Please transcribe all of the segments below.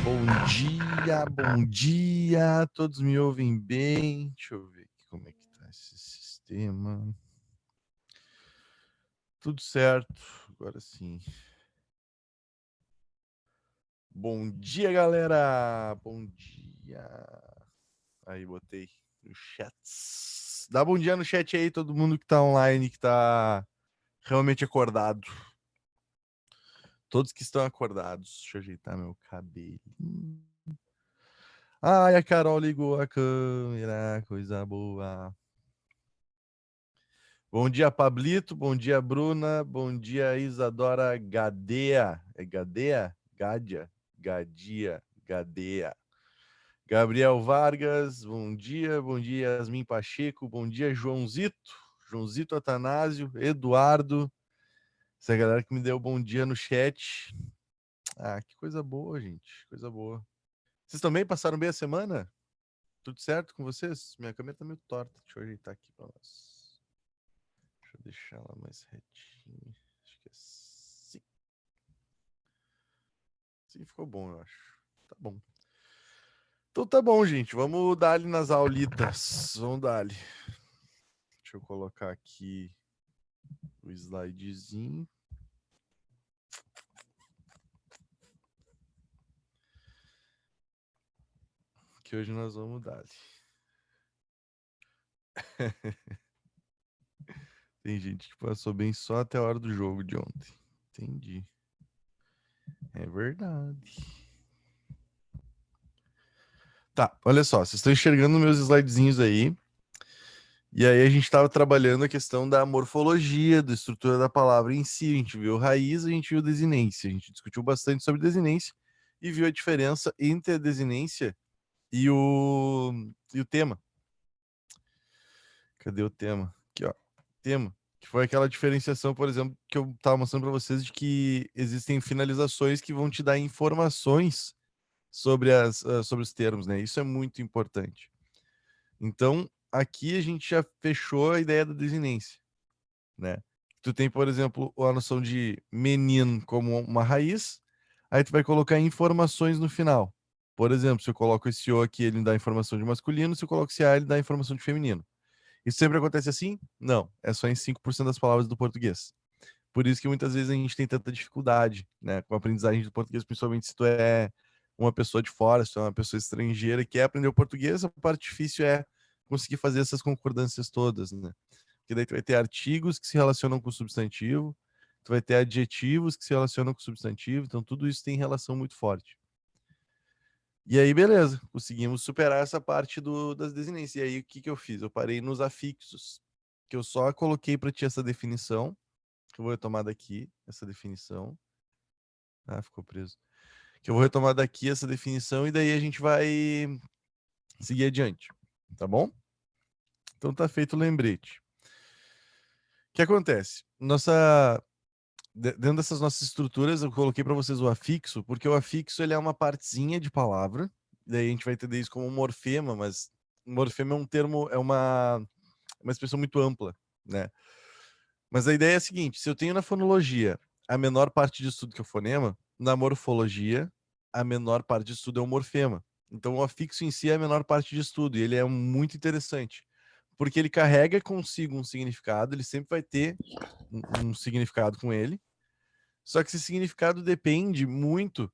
Bom dia, todos me ouvem bem? Deixa eu ver aqui como é que tá esse sistema. Tudo certo, agora sim. Bom dia, galera! Bom dia! Aí, botei no chat. Dá bom dia no chat aí, todo mundo que tá online, que tá realmente acordado. Todos que estão acordados. Deixa eu ajeitar meu cabelo. Ai, a Carol ligou a câmera, coisa boa. Bom dia, Pablito. Bom dia, Bruna. Bom dia, Isadora Gadea. É Gadea? Gádia? Gadia? Gadea. Gabriel Vargas. Bom dia. Bom dia, Yasmin Pacheco. Bom dia, Joãozito. Joãozito Atanásio. Eduardo. Essa galera que me deu bom dia no chat. Ah, que coisa boa, gente. Coisa boa. Vocês também passaram bem a semana? Tudo certo com vocês? Minha câmera tá meio torta. Deixa eu ajeitar aqui pra nós. Deixa eu deixar ela mais retinha. Acho que é assim. Sim, ficou bom, eu acho. Tá bom. Então tá bom, gente. Vamos dar ali nas aulitas. Vamos dar ali. Deixa eu colocar aqui o slidezinho. Que hoje nós vamos dar ali. Tem gente que passou bem só até a hora do jogo de ontem. Entendi. É verdade. Tá, olha só. Vocês estão enxergando meus slidezinhos aí. E aí a gente estava trabalhando a questão da morfologia, da estrutura da palavra em si. A gente viu raiz, a gente viu desinência. A gente discutiu bastante sobre desinência e viu a diferença entre a desinência e o tema. Cadê o tema? Aqui, ó. Tema. Que foi aquela diferenciação, por exemplo, que eu estava mostrando para vocês de que existem finalizações que vão te dar informações sobre os termos, né? Isso é muito importante. Então, aqui a gente já fechou a ideia da desinência, né? Tu tem, por exemplo, a noção de menino como uma raiz, aí tu vai colocar informações no final. Por exemplo, se eu coloco esse O aqui, ele me dá informação de masculino, se eu coloco esse A, ele dá informação de feminino. Isso sempre acontece assim? Não, é só em 5% das palavras do português. Por isso que muitas vezes a gente tem tanta dificuldade, né, com a aprendizagem do português, principalmente se tu é uma pessoa de fora, se tu é uma pessoa estrangeira que quer aprender o português, a parte difícil é conseguir fazer essas concordâncias todas, né? Porque daí tu vai ter artigos que se relacionam com o substantivo, tu vai ter adjetivos que se relacionam com o substantivo, então tudo isso tem relação muito forte. E aí, beleza, conseguimos superar essa parte das desinências. E aí, o que que eu fiz? Eu parei nos afixos, que eu só coloquei para ti essa definição, que eu vou retomar daqui, essa definição. Ah, ficou preso. Que eu vou retomar daqui essa definição e daí a gente vai seguir adiante, tá bom? Então tá feito o lembrete. O que acontece? Dentro dessas nossas estruturas, eu coloquei para vocês o afixo, porque o afixo ele é uma partezinha de palavra, daí a gente vai entender isso como um morfema, mas morfema é um termo, é uma expressão muito ampla, né? Mas a ideia é a seguinte: se eu tenho na fonologia a menor parte de estudo que é o fonema, na morfologia, a menor parte de estudo é o morfema. Então, o afixo em si é a menor parte de estudo, e ele é muito interessante, porque ele carrega consigo um significado, ele sempre vai ter um significado com ele, só que esse significado depende muito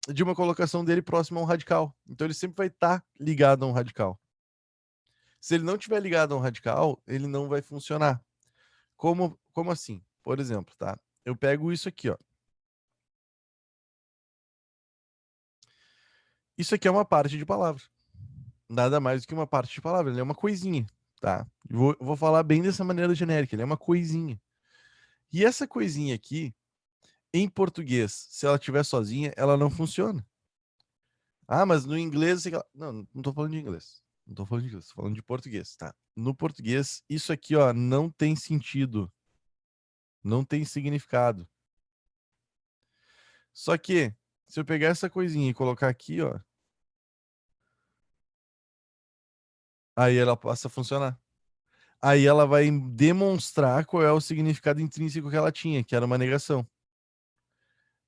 de uma colocação dele próximo a um radical. Então, ele sempre vai estar ligado a um radical. Se ele não estiver ligado a um radical, ele não vai funcionar. Como assim? Por exemplo, tá? Eu pego isso aqui, ó. Isso aqui é uma parte de palavra. Nada mais do que uma parte de palavra. Ele é uma coisinha, tá? Vou falar bem dessa maneira genérica. Ele é uma coisinha. E essa coisinha aqui, em português, se ela estiver sozinha, ela não funciona. Ah, mas no inglês... Não, não tô falando de inglês. Não tô falando de inglês. Tô falando de português, tá? No português, isso aqui, ó, não tem sentido. Não tem significado. Só que, se eu pegar essa coisinha e colocar aqui, ó, aí ela passa a funcionar. Aí ela vai demonstrar qual é o significado intrínseco que ela tinha, que era uma negação.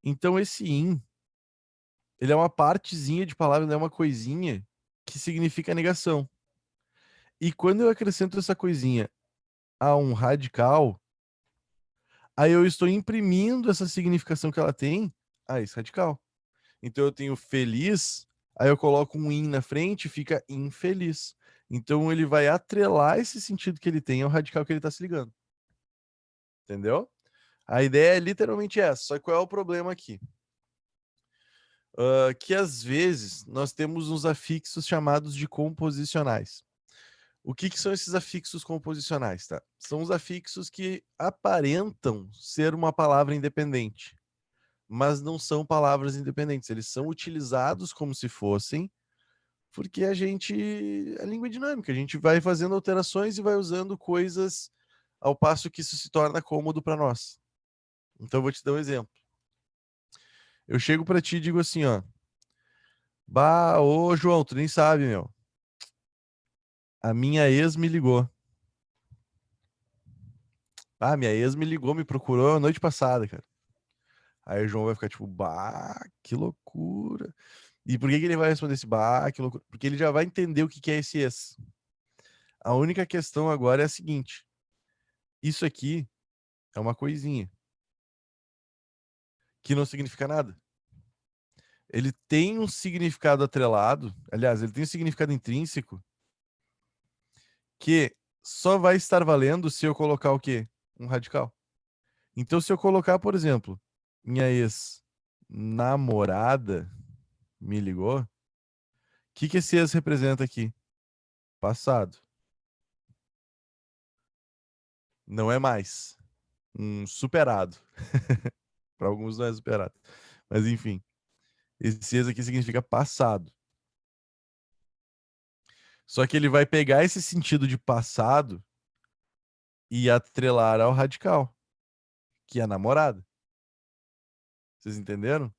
Então esse in, Ele é uma partezinha de palavra, ele é uma coisinha que significa negação. E quando eu acrescento essa coisinha a um radical, aí eu estou imprimindo essa significação que ela tem a esse radical. Então eu tenho feliz, aí eu coloco um in na frente, fica infeliz. Então ele vai atrelar esse sentido que ele tem ao radical que ele está se ligando. Entendeu? A ideia é literalmente essa. Só que qual é o problema aqui? Que às vezes nós temos uns afixos chamados de composicionais. O que são esses afixos composicionais, tá? São os afixos que aparentam ser uma palavra independente, mas não são palavras independentes. Eles são utilizados como se fossem, porque a língua é dinâmica, a gente vai fazendo alterações e vai usando coisas ao passo que isso se torna cômodo para nós. Então eu vou te dar um exemplo. Eu chego para ti e digo assim, ó: "Bah, ô João, tu nem sabe, meu. A minha ex me ligou. Ah, minha ex me ligou, me procurou a noite passada, cara." Aí o João vai ficar tipo, bah, que loucura. E por que ele vai responder esse bah, que loucura? Porque ele já vai entender o que é esse ex. A única questão agora é a seguinte: isso aqui é uma coisinha que não significa nada. Ele tem um significado atrelado, aliás, ele tem um significado intrínseco que só vai estar valendo se eu colocar o quê? Um radical. Então, se eu colocar, por exemplo, minha ex-namorada me ligou, o que esse ex representa aqui? Passado. Não é mais. Um superado. Para alguns não é superado. Mas enfim, esse ex aqui significa passado. Só que ele vai pegar esse sentido de passado e atrelar ao radical, que é a namorada. Vocês entenderam?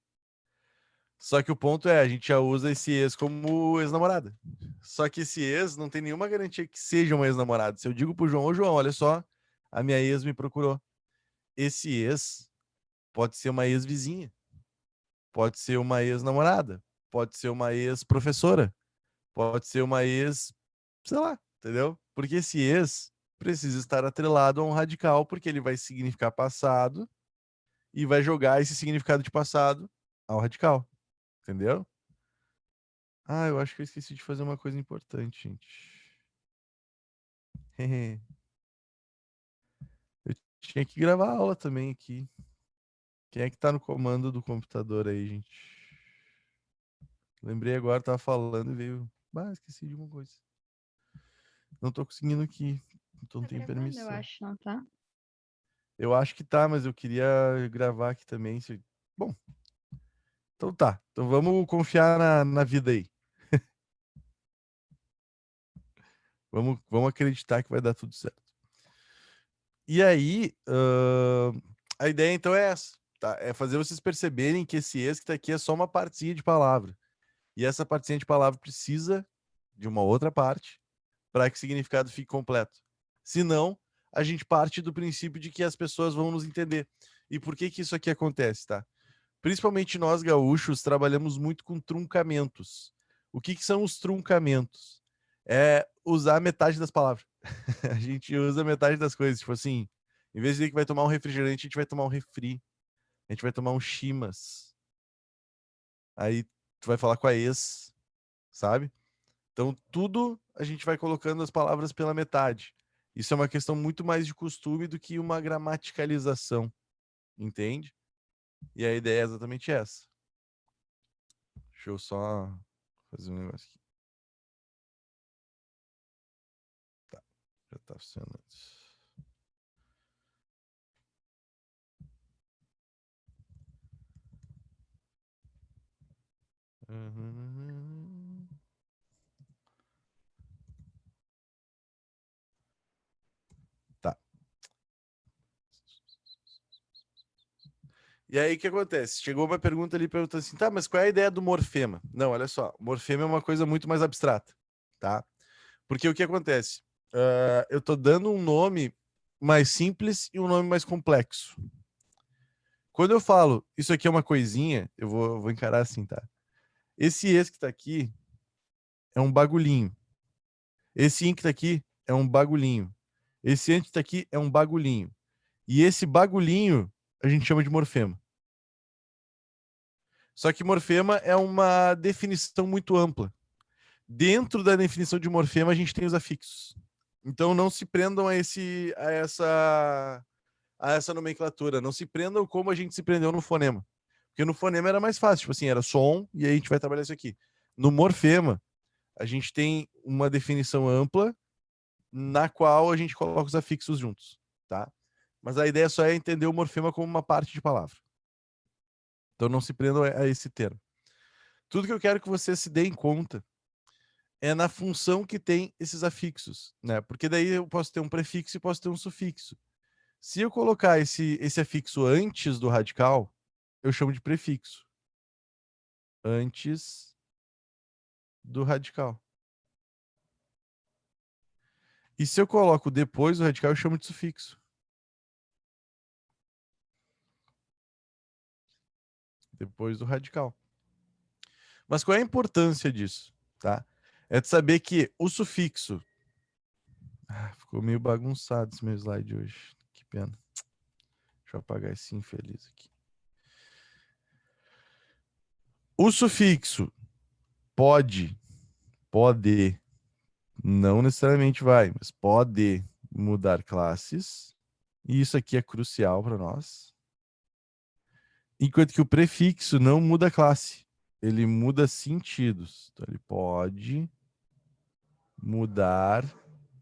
Só que o ponto é, a gente já usa esse ex como ex-namorada. Só que esse ex não tem nenhuma garantia que seja um ex-namorado. Se eu digo pro João, ô João, olha só, a minha ex me procurou. Esse ex pode ser uma ex-vizinha, pode ser uma ex-namorada, pode ser uma ex-professora, pode ser uma ex, sei lá, entendeu? Porque esse ex precisa estar atrelado a um radical, porque ele vai significar passado e vai jogar esse significado de passado ao radical, entendeu? Ah, eu acho que eu esqueci de fazer uma coisa importante, gente. Eu tinha que gravar a aula também aqui. Quem é que tá no comando do computador aí, gente? Lembrei agora, tava falando e veio. Bah, esqueci de uma coisa. Não tô conseguindo aqui. Então não Tá tenho gravando, eu permissão. acho, não tá? Eu acho que tá, mas eu queria gravar aqui também. Bom, então tá. Então vamos confiar na vida aí. Vamos acreditar que vai dar tudo certo. E aí, a ideia então é essa, tá? É fazer vocês perceberem que esse ex que tá aqui é só uma partezinha de palavra. E essa partezinha de palavra precisa de uma outra parte para que o significado fique completo. Senão, a gente parte do princípio de que as pessoas vão nos entender. E por que que isso aqui acontece, tá? Principalmente nós gaúchos trabalhamos muito com truncamentos. O que são os truncamentos? É usar metade das palavras. A gente usa metade das coisas. Tipo assim, em vez de dizer que vai tomar um refrigerante, a gente vai tomar um refri. A gente vai tomar um chimas. Aí tu vai falar com a ex, sabe? Então tudo a gente vai colocando as palavras pela metade. Isso é uma questão muito mais de costume do que uma gramaticalização, entende? E a ideia é exatamente essa. Deixa eu só fazer um negócio aqui. Tá, já tá funcionando. Uhum. Tá. E aí o que acontece? Chegou uma pergunta ali perguntando assim, tá, mas qual é a ideia do morfema? Não, olha só, morfema é uma coisa muito mais abstrata, tá? Porque o que acontece? Eu tô dando um nome mais simples e um nome mais complexo. Quando eu falo, isso aqui é uma coisinha, eu vou encarar assim, tá? Esse ex que tá aqui é um bagulhinho. Esse in que tá aqui é um bagulhinho. Esse ante que tá aqui é um bagulhinho. E esse bagulhinho a gente chama de morfema. Só que morfema é uma definição muito ampla. Dentro da definição de morfema, a gente tem os afixos. Então não se prendam a essa nomenclatura. Não se prendam como a gente se prendeu no fonema. Porque no fonema era mais fácil, tipo assim, era som, e aí a gente vai trabalhar isso aqui. No morfema, a gente tem uma definição ampla na qual a gente coloca os afixos juntos, tá? Mas a ideia só é entender o morfema como uma parte de palavra. Então não se prendam a esse termo. Tudo que eu quero que vocês se deem conta é na função que tem esses afixos, né? Porque daí eu posso ter um prefixo e posso ter um sufixo. Se eu colocar esse afixo antes do radical, eu chamo de prefixo. Antes do radical. E se eu coloco depois do radical, eu chamo de sufixo. Depois do radical. Mas qual é a importância disso, tá? É de saber que o sufixo... ficou meio bagunçado esse meu slide hoje. Que pena. Deixa eu apagar esse infeliz aqui. O sufixo pode, não necessariamente vai, mas pode mudar classes. E isso aqui é crucial para nós. Enquanto que o prefixo não muda classe. Ele muda sentidos. Então, ele pode mudar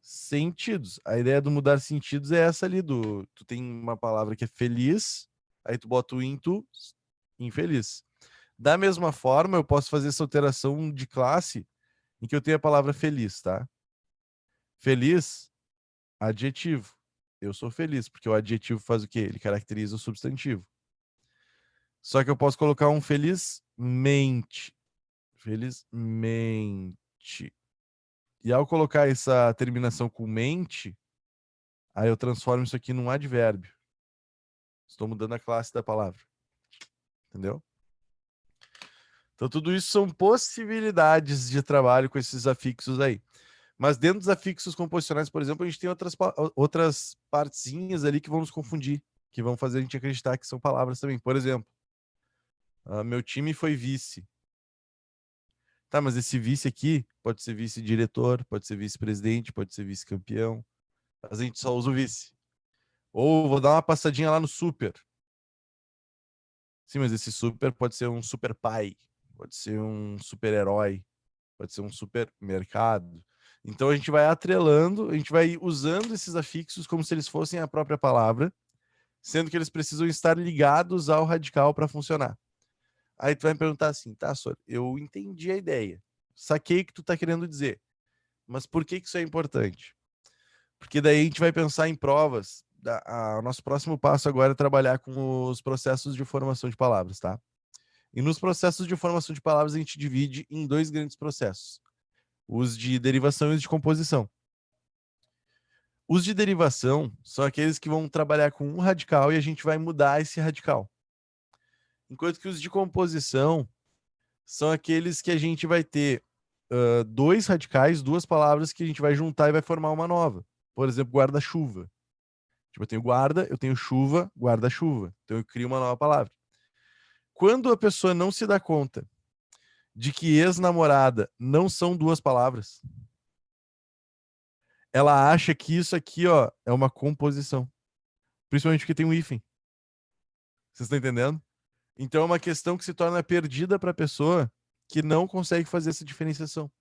sentidos. A ideia do mudar sentidos é essa ali do... Tu tem uma palavra que é feliz, aí tu bota o into, infeliz. Da mesma forma, eu posso fazer essa alteração de classe em que eu tenho a palavra feliz, tá? Feliz, adjetivo. Eu sou feliz, porque o adjetivo faz o quê? Ele caracteriza o substantivo. Só que eu posso colocar um felizmente. Felizmente. E ao colocar essa terminação com mente, aí eu transformo isso aqui num advérbio. Estou mudando a classe da palavra. Entendeu? Então, tudo isso são possibilidades de trabalho com esses afixos aí. Mas dentro dos afixos composicionais, por exemplo, a gente tem outras partezinhas ali que vão nos confundir, que vão fazer a gente acreditar que são palavras também. Por exemplo, meu time foi vice. Tá, mas esse vice aqui pode ser vice-diretor, pode ser vice-presidente, pode ser vice-campeão. Mas a gente só usa o vice. Ou vou dar uma passadinha lá no super. Sim, mas esse super pode ser um super pai, pode ser um super-herói, pode ser um supermercado. Então a gente vai atrelando, a gente vai usando esses afixos como se eles fossem a própria palavra, sendo que eles precisam estar ligados ao radical para funcionar. Aí tu vai me perguntar assim, tá, Sor, eu entendi a ideia, saquei o que tu tá querendo dizer, mas por que isso é importante? Porque daí a gente vai pensar em provas. O nosso próximo passo agora é trabalhar com os processos de formação de palavras, tá? E nos processos de formação de palavras a gente divide em dois grandes processos. Os de derivação e os de composição. Os de derivação são aqueles que vão trabalhar com um radical e a gente vai mudar esse radical. Enquanto que os de composição são aqueles que a gente vai ter dois radicais, duas palavras que a gente vai juntar e vai formar uma nova. Por exemplo, guarda-chuva. Tipo, eu tenho guarda, eu tenho chuva, guarda-chuva. Então eu crio uma nova palavra. Quando a pessoa não se dá conta de que ex-namorada não são duas palavras, ela acha que isso aqui, ó, é uma composição. Principalmente porque tem um hífen. Vocês estão entendendo? Então é uma questão que se torna perdida para a pessoa que não consegue fazer essa diferenciação.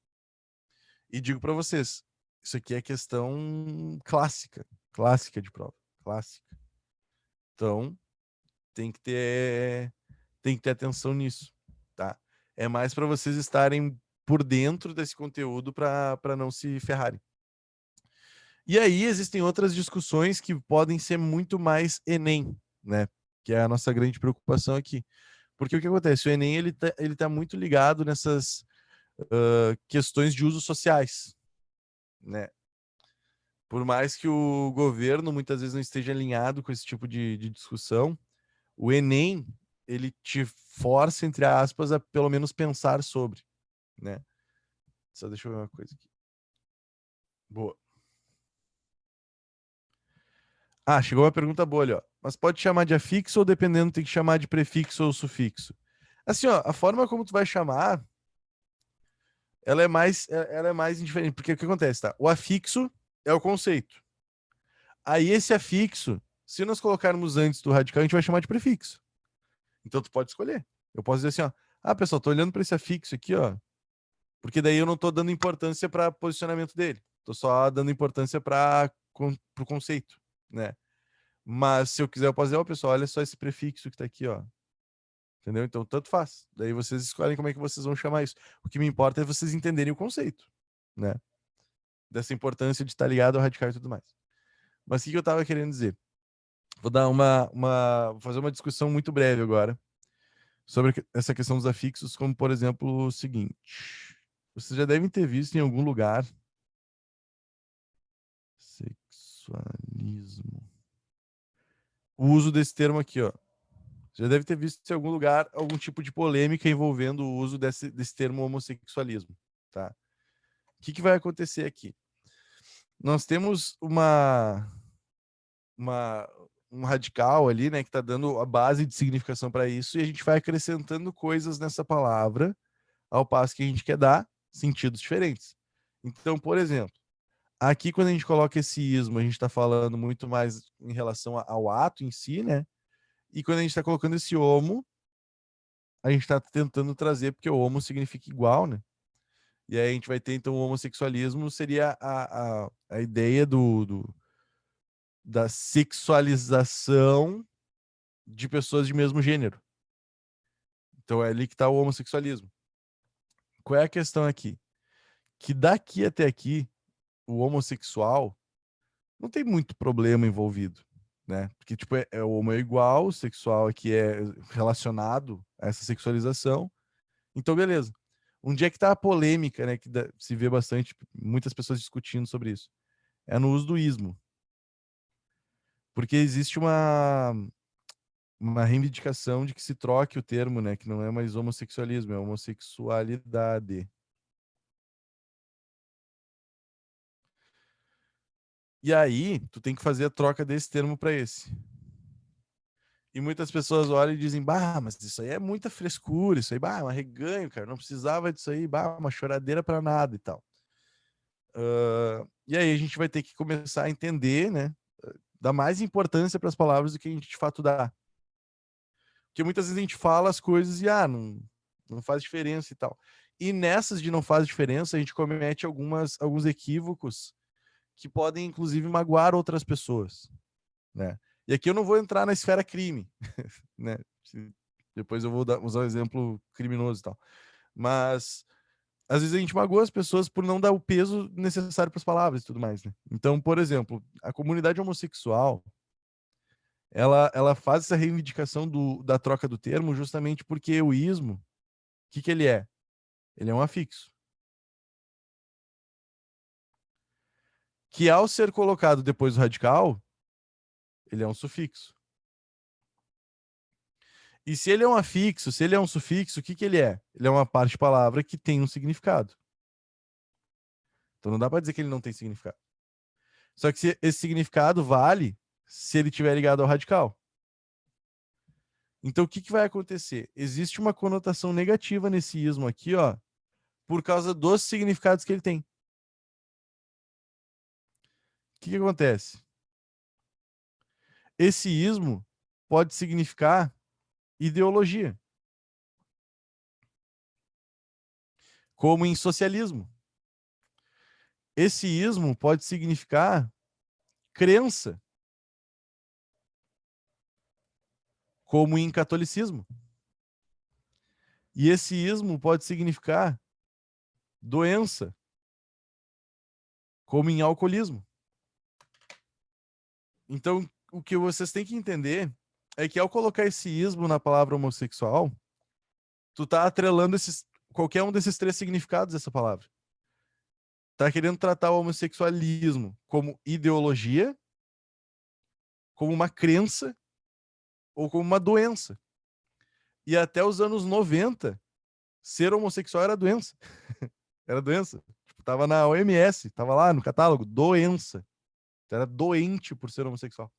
E digo para vocês, isso aqui é questão clássica, clássica de prova, clássica. Então, tem que ter atenção nisso, tá? É mais para vocês estarem por dentro desse conteúdo para não se ferrarem. E aí existem outras discussões que podem ser muito mais Enem, né? Que é a nossa grande preocupação aqui. Porque o que acontece? O Enem ele tá muito ligado nessas questões de usos sociais, né? Por mais que o governo muitas vezes não esteja alinhado com esse tipo de discussão, o Enem ele te força, entre aspas, a pelo menos pensar sobre, né? Só deixa eu ver uma coisa aqui. Boa. Ah, chegou uma pergunta boa ali, ó. Mas pode chamar de afixo ou dependendo tem que chamar de prefixo ou sufixo? Assim, ó, a forma como tu vai chamar, ela é mais indiferente, porque o que acontece, tá? O afixo é o conceito. Aí esse afixo, se nós colocarmos antes do radical, a gente vai chamar de prefixo. Então tu pode escolher. Eu posso dizer assim, ó, ah, pessoal, tô olhando para esse afixo aqui, ó, porque daí eu não tô dando importância para posicionamento dele. Tô só dando importância para pro conceito, né? Mas se eu quiser, eu posso dizer, ó, pessoal, olha só esse prefixo que tá aqui, ó. Entendeu? Então, tanto faz. Daí vocês escolhem como é que vocês vão chamar isso. O que me importa é vocês entenderem o conceito, né? Dessa importância de estar ligado ao radical e tudo mais. Mas o que eu tava querendo dizer? Vou dar vou fazer uma discussão muito breve agora sobre essa questão dos afixos, como, por exemplo, o seguinte. Vocês já devem ter visto em algum lugar sexualismo. O uso desse termo aqui, ó. Já deve ter visto em algum lugar algum tipo de polêmica envolvendo o uso desse termo homossexualismo, tá? O que vai acontecer aqui? Nós temos uma, um radical ali, né, que está dando a base de significação para isso, e a gente vai acrescentando coisas nessa palavra, ao passo que a gente quer dar sentidos diferentes. Então, por exemplo, aqui quando a gente coloca esse ismo, a gente está falando muito mais em relação ao ato em si, né? E quando a gente está colocando esse homo, a gente está tentando trazer, porque o homo significa igual, né? E aí a gente vai ter, então, o homossexualismo seria a ideia da sexualização de pessoas de mesmo gênero. Então é ali que está o homossexualismo. Qual é a questão aqui? Que daqui até aqui, o homossexual não tem muito problema envolvido, né? Porque, tipo, o homo é igual, o sexual aqui é relacionado a essa sexualização. Então, beleza. Um dia que tá a polêmica, né? Que se vê bastante, muitas pessoas discutindo sobre isso. É no uso do ismo. Porque existe uma reivindicação de que se troque o termo, né? Que não é mais homossexualismo, é homossexualidade. E aí, tu tem que fazer a troca desse termo para esse. E muitas pessoas olham e dizem, bah, mas isso aí é muita frescura, isso aí, bah, é um arreganho, cara, não precisava disso aí, bah, uma choradeira para nada e tal. E aí a gente vai ter que começar a entender, né? Dar mais importância para as palavras do que a gente de fato dá. Porque muitas vezes a gente fala as coisas e, não faz diferença e tal. E nessas de não faz diferença, a gente comete alguns equívocos que podem, inclusive, magoar outras pessoas, né? E aqui eu não vou entrar na esfera crime, né? Depois eu vou usar um exemplo criminoso e tal. Mas às vezes a gente magoa as pessoas por não dar o peso necessário para as palavras e tudo mais, né? Então, por exemplo, a comunidade homossexual, ela faz essa reivindicação da troca do termo justamente porque o ismo, o que ele é? Ele é um afixo. Que ao ser colocado depois do radical, ele é um sufixo. E se ele é um afixo, se ele é um sufixo, o que ele é? Ele é uma parte de palavra que tem um significado. Então não dá para dizer que ele não tem significado. Só que esse significado vale se ele estiver ligado ao radical. Então o que vai acontecer? Existe uma conotação negativa nesse ismo aqui, ó, por causa dos significados que ele tem. O que acontece? Esse ismo pode significar ideologia, como em socialismo. Esse ismo pode significar crença, como em catolicismo. E esse ismo pode significar doença, como em alcoolismo. Então, o que vocês têm que entender é que ao colocar esse ismo na palavra homossexual, tu tá atrelando qualquer um desses três significados dessa palavra. Tá querendo tratar o homossexualismo como ideologia, como uma crença ou como uma doença. E até os anos 90, ser homossexual era doença. Era doença. Tipo, tava na OMS, tava lá no catálogo, doença. Tu era doente por ser homossexual.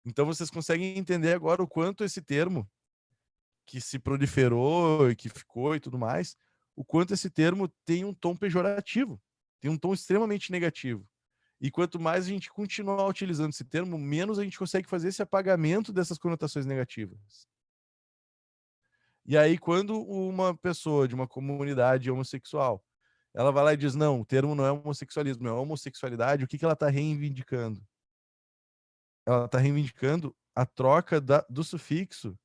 Então vocês conseguem entender agora o quanto esse termo, que se proliferou e que ficou e tudo mais, o quanto esse termo tem um tom pejorativo, tem um tom extremamente negativo. E quanto mais a gente continuar utilizando esse termo, menos a gente consegue fazer esse apagamento dessas conotações negativas. E aí, quando uma pessoa de uma comunidade homossexual, ela vai lá e diz, não, o termo não é homossexualismo, é homossexualidade, o que ela está reivindicando? Ela está reivindicando a troca do sufixo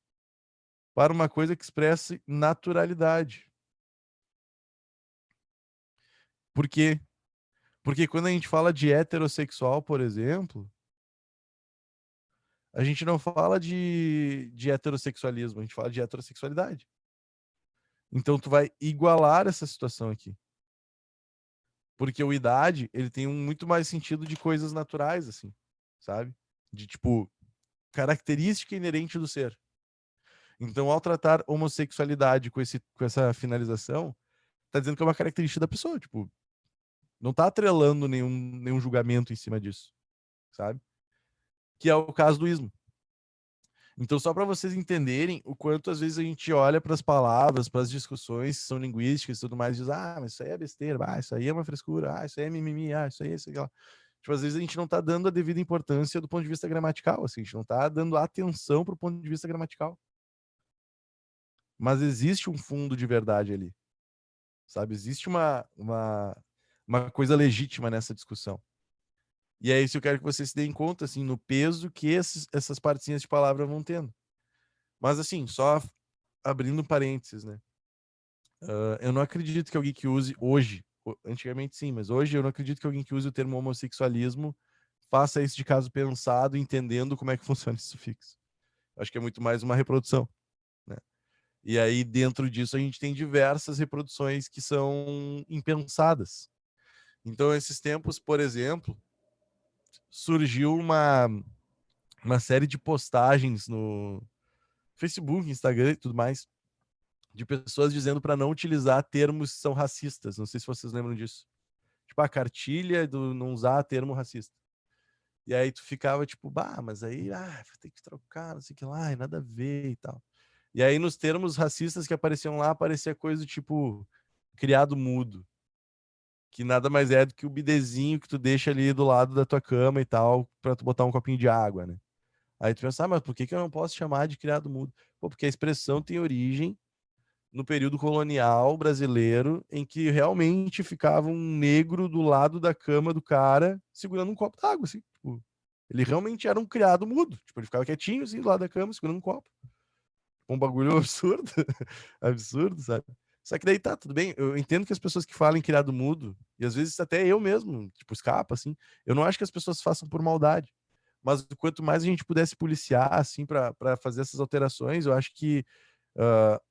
para uma coisa que expresse naturalidade. Por quê? Porque quando a gente fala de heterossexual, por exemplo, a gente não fala de heterossexualismo, a gente fala de heterossexualidade. Então tu vai igualar essa situação aqui. Porque o idade, ele tem muito mais sentido de coisas naturais, assim, sabe? De, tipo, característica inerente do ser. Então, ao tratar homossexualidade com essa finalização, tá dizendo que é uma característica da pessoa, tipo, não tá atrelando nenhum julgamento em cima disso, sabe? Que é o caso do ismo. Então, só para vocês entenderem o quanto às vezes a gente olha para as palavras, para as discussões que são linguísticas e tudo mais, e diz, ah, mas isso aí é besteira, ah, isso aí é uma frescura, ah, isso aí é mimimi, ah, isso aí é isso aqui. Tipo, às vezes a gente não tá dando a devida importância do ponto de vista gramatical, assim, a gente não tá dando atenção pro ponto de vista gramatical. Mas existe um fundo de verdade ali, sabe? Existe uma coisa legítima nessa discussão. E é isso que eu quero que vocês se deem conta, assim, no peso que essas partezinhas de palavra vão tendo. Mas, assim, só abrindo parênteses, né? Eu não acredito que alguém que use hoje, antigamente sim, mas hoje eu não acredito que alguém que use o termo homossexualismo faça isso de caso pensado, entendendo como é que funciona esse sufixo. Acho que é muito mais uma reprodução, né? E aí, dentro disso, a gente tem diversas reproduções que são impensadas. Então, esses tempos, por exemplo, surgiu uma série de postagens no Facebook, Instagram e tudo mais, de pessoas dizendo para não utilizar termos que são racistas. Não sei se vocês lembram disso. Tipo, a cartilha do não usar termo racista. E aí tu ficava tipo, bah, mas aí, vai ter que trocar, não sei o que lá, e nada a ver e tal. E aí nos termos racistas que apareciam lá, aparecia coisa do tipo criado mudo, que nada mais é do que o bidezinho que tu deixa ali do lado da tua cama e tal, pra tu botar um copinho de água, né? Aí tu pensa, ah, mas por que eu não posso chamar de criado mudo? Pô, porque a expressão tem origem no período colonial brasileiro, em que realmente ficava um negro do lado da cama do cara segurando um copo d'água, assim. Tipo, ele realmente era um criado mudo. Tipo, ele ficava quietinho, assim, do lado da cama, segurando um copo. Um bagulho absurdo. Absurdo, sabe? Só que daí tá, tudo bem. Eu entendo que as pessoas que falam em criado mudo, e às vezes até eu mesmo, tipo, escapa, assim. Eu não acho que as pessoas façam por maldade. Mas quanto mais a gente pudesse policiar, assim, para fazer essas alterações, eu acho que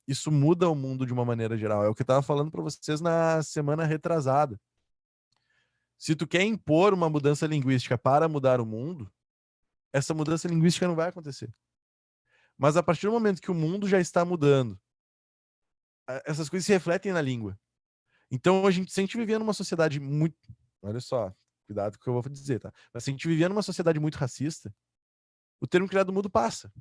isso muda o mundo de uma maneira geral. É o que eu estava falando para vocês na semana retrasada. Se tu quer impor uma mudança linguística para mudar o mundo, essa mudança linguística não vai acontecer. Mas a partir do momento que o mundo já está mudando, essas coisas se refletem na língua. Então a gente, se a gente vivia numa sociedade muito. Olha só, cuidado com o que eu vou dizer, tá? Mas se a gente vivia numa sociedade muito racista, o termo criado mudo passa.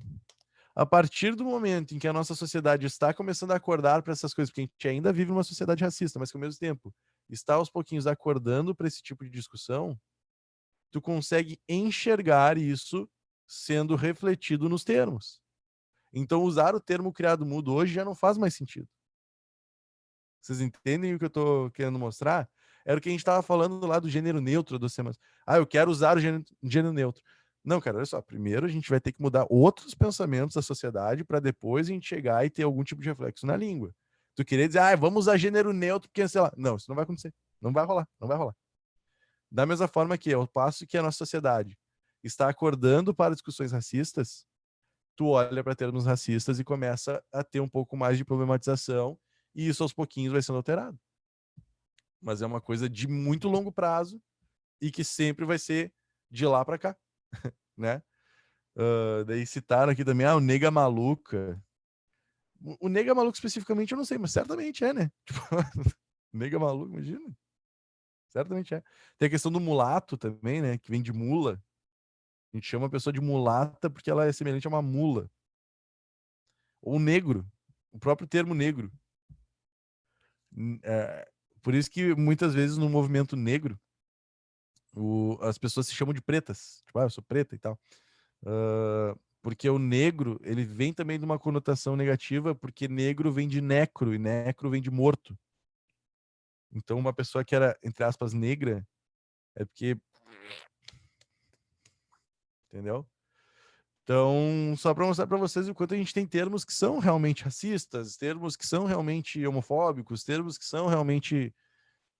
A partir do momento em que a nossa sociedade está começando a acordar para essas coisas, porque a gente ainda vive numa sociedade racista, mas que ao mesmo tempo está aos pouquinhos acordando para esse tipo de discussão, tu consegue enxergar isso sendo refletido nos termos. Então, usar o termo criado mudo hoje já não faz mais sentido. Vocês entendem o que eu estou querendo mostrar? Era o que a gente estava falando lá do gênero neutro das semanas. Ah, eu quero usar o gênero neutro. Não, cara, olha só. Primeiro a gente vai ter que mudar outros pensamentos da sociedade para depois a gente chegar e ter algum tipo de reflexo na língua. Tu queria dizer, ah, vamos usar gênero neutro porque, sei lá. Não, isso não vai acontecer. Não vai rolar. Não vai rolar. Da mesma forma que, ao passo que a nossa sociedade está acordando para discussões racistas, tu olha para termos racistas e começa a ter um pouco mais de problematização e isso aos pouquinhos vai sendo alterado. Mas é uma coisa de muito longo prazo e que sempre vai ser de lá para cá, né? Daí citaram aqui também, o nega maluca. O nega maluco especificamente eu não sei, mas certamente é, né? Tipo, nega maluco, imagina. Certamente é. Tem a questão do mulato também, né? Que vem de mula. A gente chama a pessoa de mulata porque ela é semelhante a uma mula. Ou negro. O próprio termo negro. Por isso que muitas vezes no movimento negro, as pessoas se chamam de pretas. Tipo, eu sou preta e tal. Porque o negro, ele vem também de uma conotação negativa, porque negro vem de necro, e necro vem de morto. Então, uma pessoa que era, entre aspas, negra, é porque... Entendeu? Então, só para mostrar para vocês o quanto a gente tem termos que são realmente racistas, termos que são realmente homofóbicos, termos que são realmente...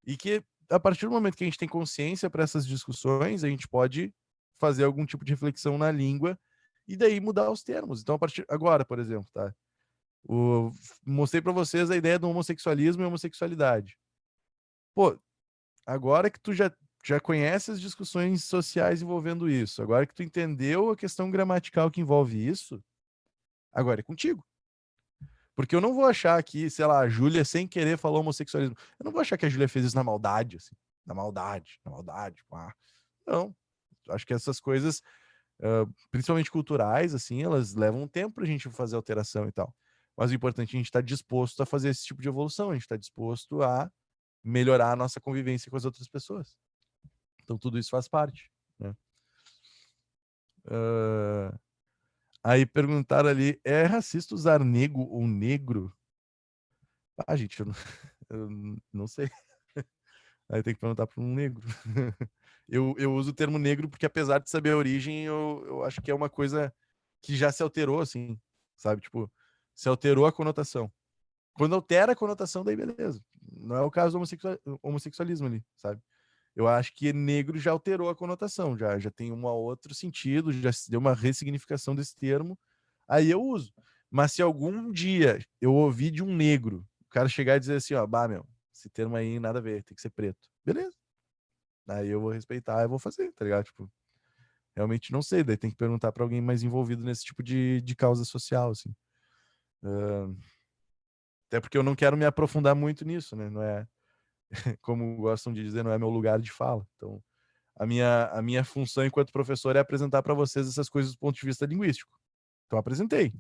E que, a partir do momento que a gente tem consciência para essas discussões, a gente pode fazer algum tipo de reflexão na língua e daí mudar os termos. Então, a partir agora, por exemplo, tá? Mostrei para vocês a ideia do homossexualismo e homossexualidade. Pô, agora que tu já conhece as discussões sociais envolvendo isso, agora que tu entendeu a questão gramatical que envolve isso, agora é contigo. Porque eu não vou achar que, sei lá, a Júlia sem querer falou homossexualismo. Eu não vou achar que a Júlia fez isso na maldade, assim. Na maldade, na maldade. Pá. Não. Acho que essas coisas, principalmente culturais, assim, elas levam um tempo pra gente fazer alteração e tal. Mas o importante é a gente estar disposto a fazer esse tipo de evolução, a gente está disposto a melhorar a nossa convivência com as outras pessoas. Então tudo isso faz parte, né? Aí perguntaram ali, é racista usar nego ou negro? Ah, gente, eu não sei. Aí tem que perguntar para um negro. Eu uso o termo negro porque, apesar de saber a origem, eu acho que é uma coisa que já se alterou, assim, sabe? Tipo, se alterou a conotação. Quando altera a conotação, daí beleza. Não é o caso do homossexualismo ali, sabe? Eu acho que negro já alterou a conotação, já tem um outro sentido, já se deu uma ressignificação desse termo, aí eu uso. Mas se algum dia eu ouvir de um negro, o cara chegar e dizer assim, ó, bah, meu, esse termo aí nada a ver, tem que ser preto. Beleza. Aí eu vou respeitar e vou fazer, tá ligado? Tipo, realmente não sei, daí tem que perguntar para alguém mais envolvido nesse tipo de causa social, assim. Até porque eu não quero me aprofundar muito nisso, né? Não é, como gostam de dizer, não é meu lugar de fala. Então, a minha função enquanto professor é apresentar para vocês essas coisas do ponto de vista linguístico. Então, apresentei. O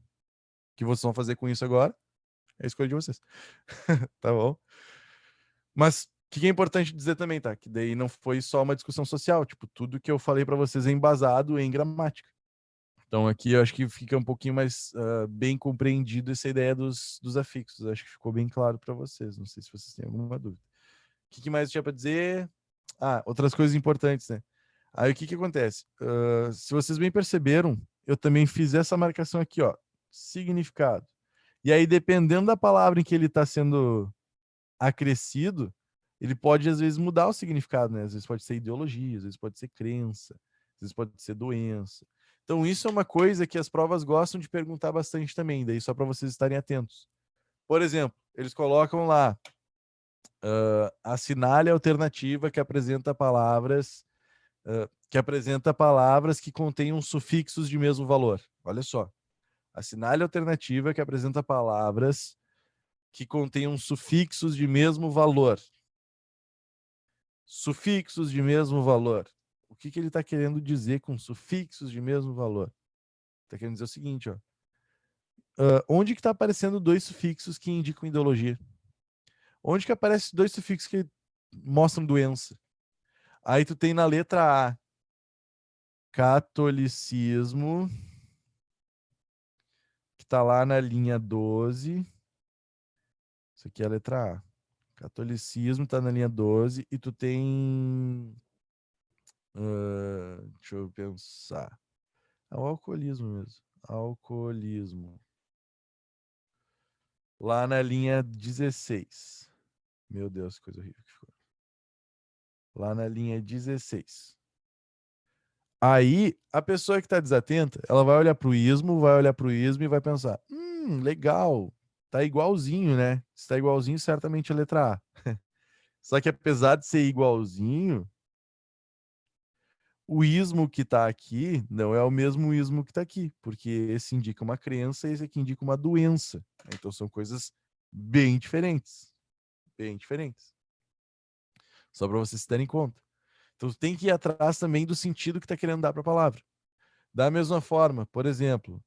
que vocês vão fazer com isso agora é a escolha de vocês. Tá bom? Mas o que é importante dizer também, tá? Que daí não foi só uma discussão social. Tipo, tudo que eu falei para vocês é embasado em gramática. Então, aqui eu acho que fica um pouquinho mais bem compreendido essa ideia dos afixos. Acho que ficou bem claro para vocês. Não sei se vocês têm alguma dúvida. O que mais eu tinha para dizer? Ah, outras coisas importantes, né? Aí o que acontece? Se vocês bem perceberam, eu também fiz essa marcação aqui, ó, significado. E aí, dependendo da palavra em que ele está sendo acrescido, ele pode às vezes mudar o significado, né? Às vezes pode ser ideologia, às vezes pode ser crença, às vezes pode ser doença. Então, isso é uma coisa que as provas gostam de perguntar bastante também, daí só para vocês estarem atentos. Por exemplo, eles colocam lá assinale a alternativa que apresenta palavras que contenham sufixos de mesmo valor. Olha só. Assinale a alternativa que apresenta palavras que contenham sufixos de mesmo valor. Sufixos de mesmo valor. O que ele está querendo dizer com sufixos de mesmo valor? Está querendo dizer o seguinte, ó. Onde que está aparecendo dois sufixos que indicam ideologia? Onde que aparecem dois sufixos que mostram doença? Aí tu tem na letra A, catolicismo, que está lá na linha 12. Isso aqui é a letra A. Catolicismo está na linha 12 e tu tem... deixa eu pensar. É o alcoolismo mesmo. Alcoolismo. Lá na linha 16. Meu Deus, que coisa horrível que ficou. Lá na linha 16. Aí, a pessoa que está desatenta, ela vai olhar para o ismo e vai pensar: legal, tá igualzinho, né? Se tá igualzinho, certamente a letra A. Só que apesar de ser igualzinho, O ismo que está aqui não é o mesmo ismo que está aqui, porque esse indica uma crença e esse aqui indica uma doença. Então são coisas bem diferentes. Bem diferentes. Só para vocês se darem conta. Então tem que ir atrás também do sentido que está querendo dar para a palavra. Da mesma forma, por exemplo,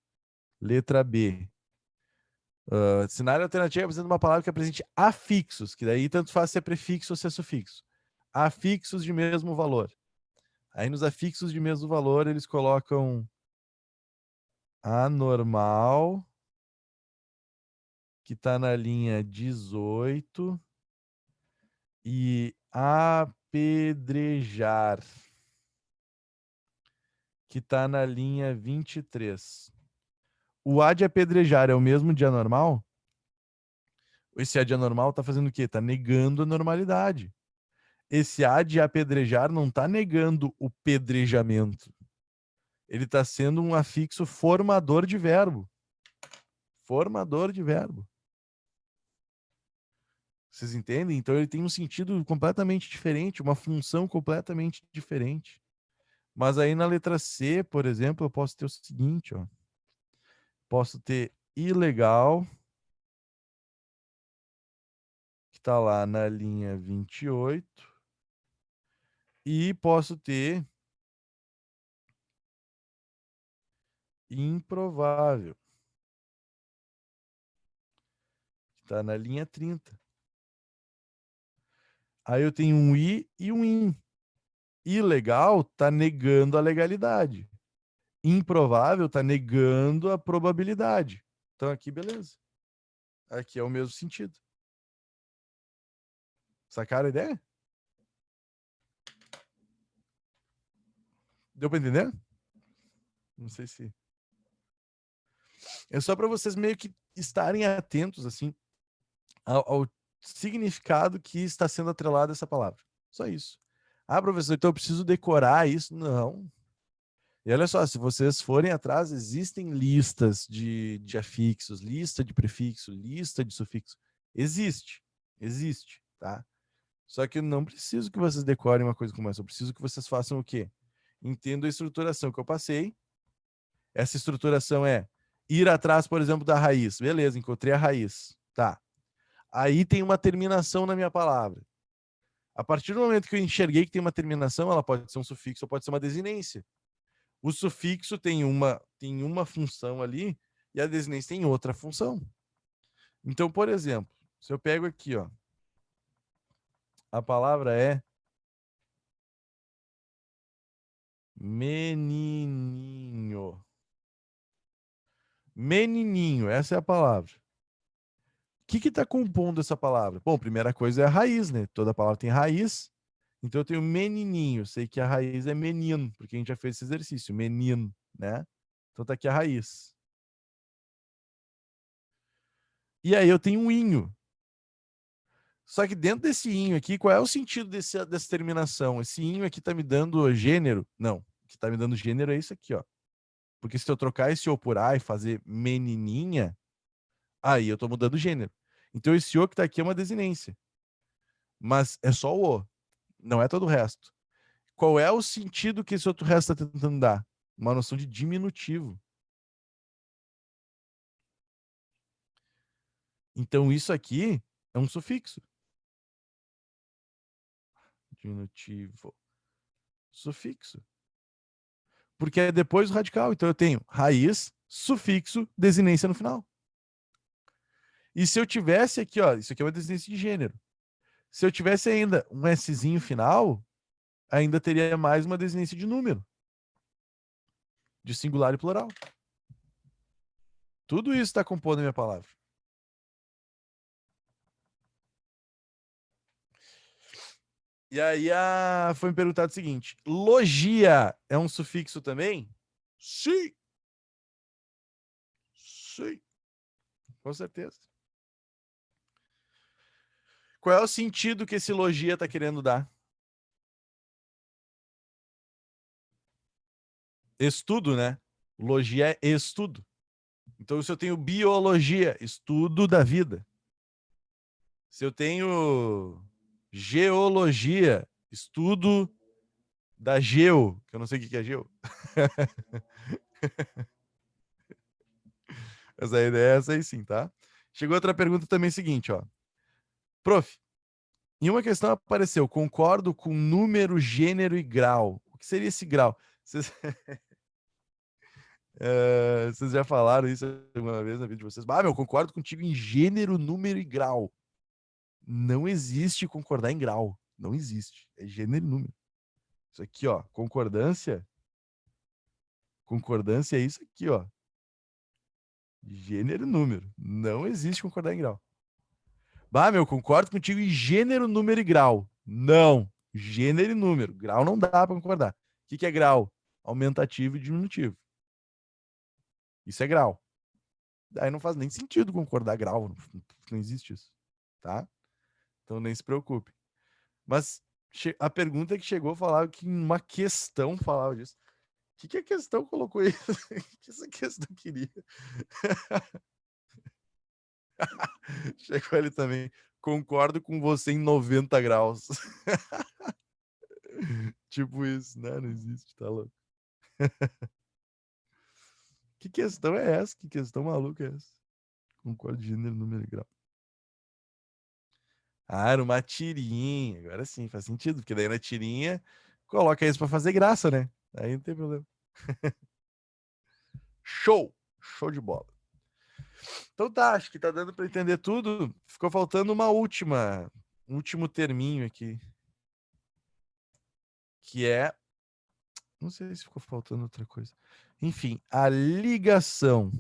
letra B. Cenário alternativo apresenta uma palavra que apresente afixos, que daí tanto faz se é prefixo ou se é sufixo. Afixos de mesmo valor. Aí nos afixos de mesmo valor eles colocam anormal, que está na linha 18, e apedrejar, que está na linha 23. O A de apedrejar é o mesmo de anormal? Esse A de anormal está fazendo o quê? Está negando a normalidade. Esse A de apedrejar não está negando o pedrejamento. Ele está sendo um afixo formador de verbo. Formador de verbo. Vocês entendem? Então ele tem um sentido completamente diferente, uma função completamente diferente. Mas aí na letra C, por exemplo, eu posso ter o seguinte, ó. Posso ter ilegal, que está lá na linha 28, e posso ter improvável, que está na linha 30. Aí eu tenho um i e um in. Ilegal está negando a legalidade. Improvável está negando a probabilidade. Então aqui, beleza. Aqui é o mesmo sentido. Sacaram a ideia? Deu para entender? Não sei se... É só para vocês meio que estarem atentos, assim, ao significado que está sendo atrelado a essa palavra. Só isso. Ah, professor, então eu preciso decorar isso? Não. E olha só, se vocês forem atrás, existem listas de afixos, lista de prefixo, lista de sufixo. Existe, tá? Só que eu não preciso que vocês decorem uma coisa como essa. Eu preciso que vocês façam o quê? Entendam a estruturação que eu passei. Essa estruturação é ir atrás, por exemplo, da raiz. Beleza, encontrei a raiz. Tá. Aí tem uma terminação na minha palavra. A partir do momento que eu enxerguei que tem uma terminação, ela pode ser um sufixo ou pode ser uma desinência. O sufixo tem uma função ali e a desinência tem outra função. Então, por exemplo, se eu pego aqui, ó, a palavra é menininho. Menininho, essa é a palavra. O que está compondo essa palavra? Bom, primeira coisa é a raiz, né? Toda palavra tem raiz. Então eu tenho menininho. Sei que a raiz é menino, porque a gente já fez esse exercício. Menino, né? Então tá aqui a raiz. E aí eu tenho um inho. Só que dentro desse inho aqui, qual é o sentido dessa terminação? Esse inho aqui tá me dando gênero? Não. O que tá me dando gênero é isso aqui, ó. Porque se eu trocar esse O por A e fazer menininha, aí eu tô mudando gênero. Então esse O que tá aqui é uma desinência. Mas é só o O. Não é todo o resto. Qual é o sentido que esse outro resto está tentando dar? Uma noção de diminutivo. Então isso aqui é um sufixo. Diminutivo. Sufixo. Porque é depois do radical. Então eu tenho raiz, sufixo, desinência no final. E se eu tivesse aqui, ó, isso aqui é uma desinência de gênero. Se eu tivesse ainda um Szinho final, ainda teria mais uma desinência de número. De singular e plural. Tudo isso está compondo a minha palavra. E aí foi me perguntado o seguinte: logia é um sufixo também? Sim. Sim. Com certeza. Qual é o sentido que esse logia está querendo dar? Estudo, né? Logia é estudo. Então, se eu tenho biologia, estudo da vida. Se eu tenho geologia, estudo Da Geo, que eu não sei o que é Geo. Mas a ideia é essa aí sim, tá? Chegou outra pergunta também seguinte, ó. Prof, em uma questão apareceu, concordo com número, gênero e grau. O que seria esse grau? Vocês, vocês já falaram isso alguma vez na vida de vocês? Ah, meu, concordo contigo em gênero, número e grau. Não existe concordar em grau. Não existe. É gênero e número. Isso aqui, ó. Concordância. Concordância é isso aqui, ó. Gênero e número. Não existe concordar em grau. Bah, meu, concordo contigo em gênero, número e grau. Não. Gênero e número. Grau não dá pra concordar. O que que é grau? Aumentativo e diminutivo. Isso é grau. Aí não faz nem sentido concordar grau. Não existe isso. Tá? Então nem se preocupe. Mas a pergunta que chegou falava que em uma questão falava disso. O que a questão colocou isso? O que essa questão queria? Chegou ele também. Concordo com você em 90 graus. Tipo isso. Não existe, tá louco. Que questão é essa? Que questão maluca é essa? Concordo, gênero, número e grau. Ah, era uma tirinha. Agora sim, faz sentido. Porque daí na tirinha, coloca isso pra fazer graça, né? Aí não tem problema. Show! Show de bola. Então tá, acho que tá dando pra entender tudo. Ficou faltando um último terminho aqui. Que é. Não sei se ficou faltando outra coisa. Enfim, a ligação.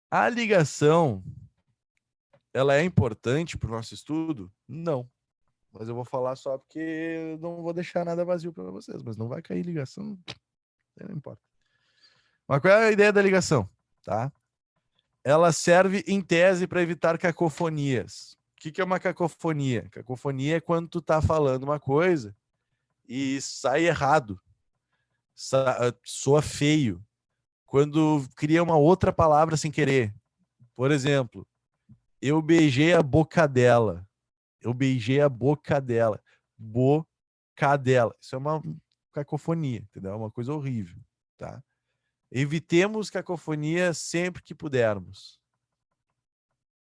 A ligação, ela é importante para o nosso estudo? Não. Mas eu vou falar só porque eu não vou deixar nada vazio para vocês. Mas não vai cair ligação, não importa. Mas qual é a ideia da ligação? Tá? Ela serve, em tese, para evitar cacofonias. O que é uma cacofonia? Cacofonia é quando tu tá falando uma coisa e sai errado, soa feio. Quando cria uma outra palavra sem querer. Por exemplo, eu beijei a boca dela. Eu beijei a boca dela. Bocadela. Isso é uma cacofonia, entendeu? É uma coisa horrível, tá? Evitemos cacofonia sempre que pudermos.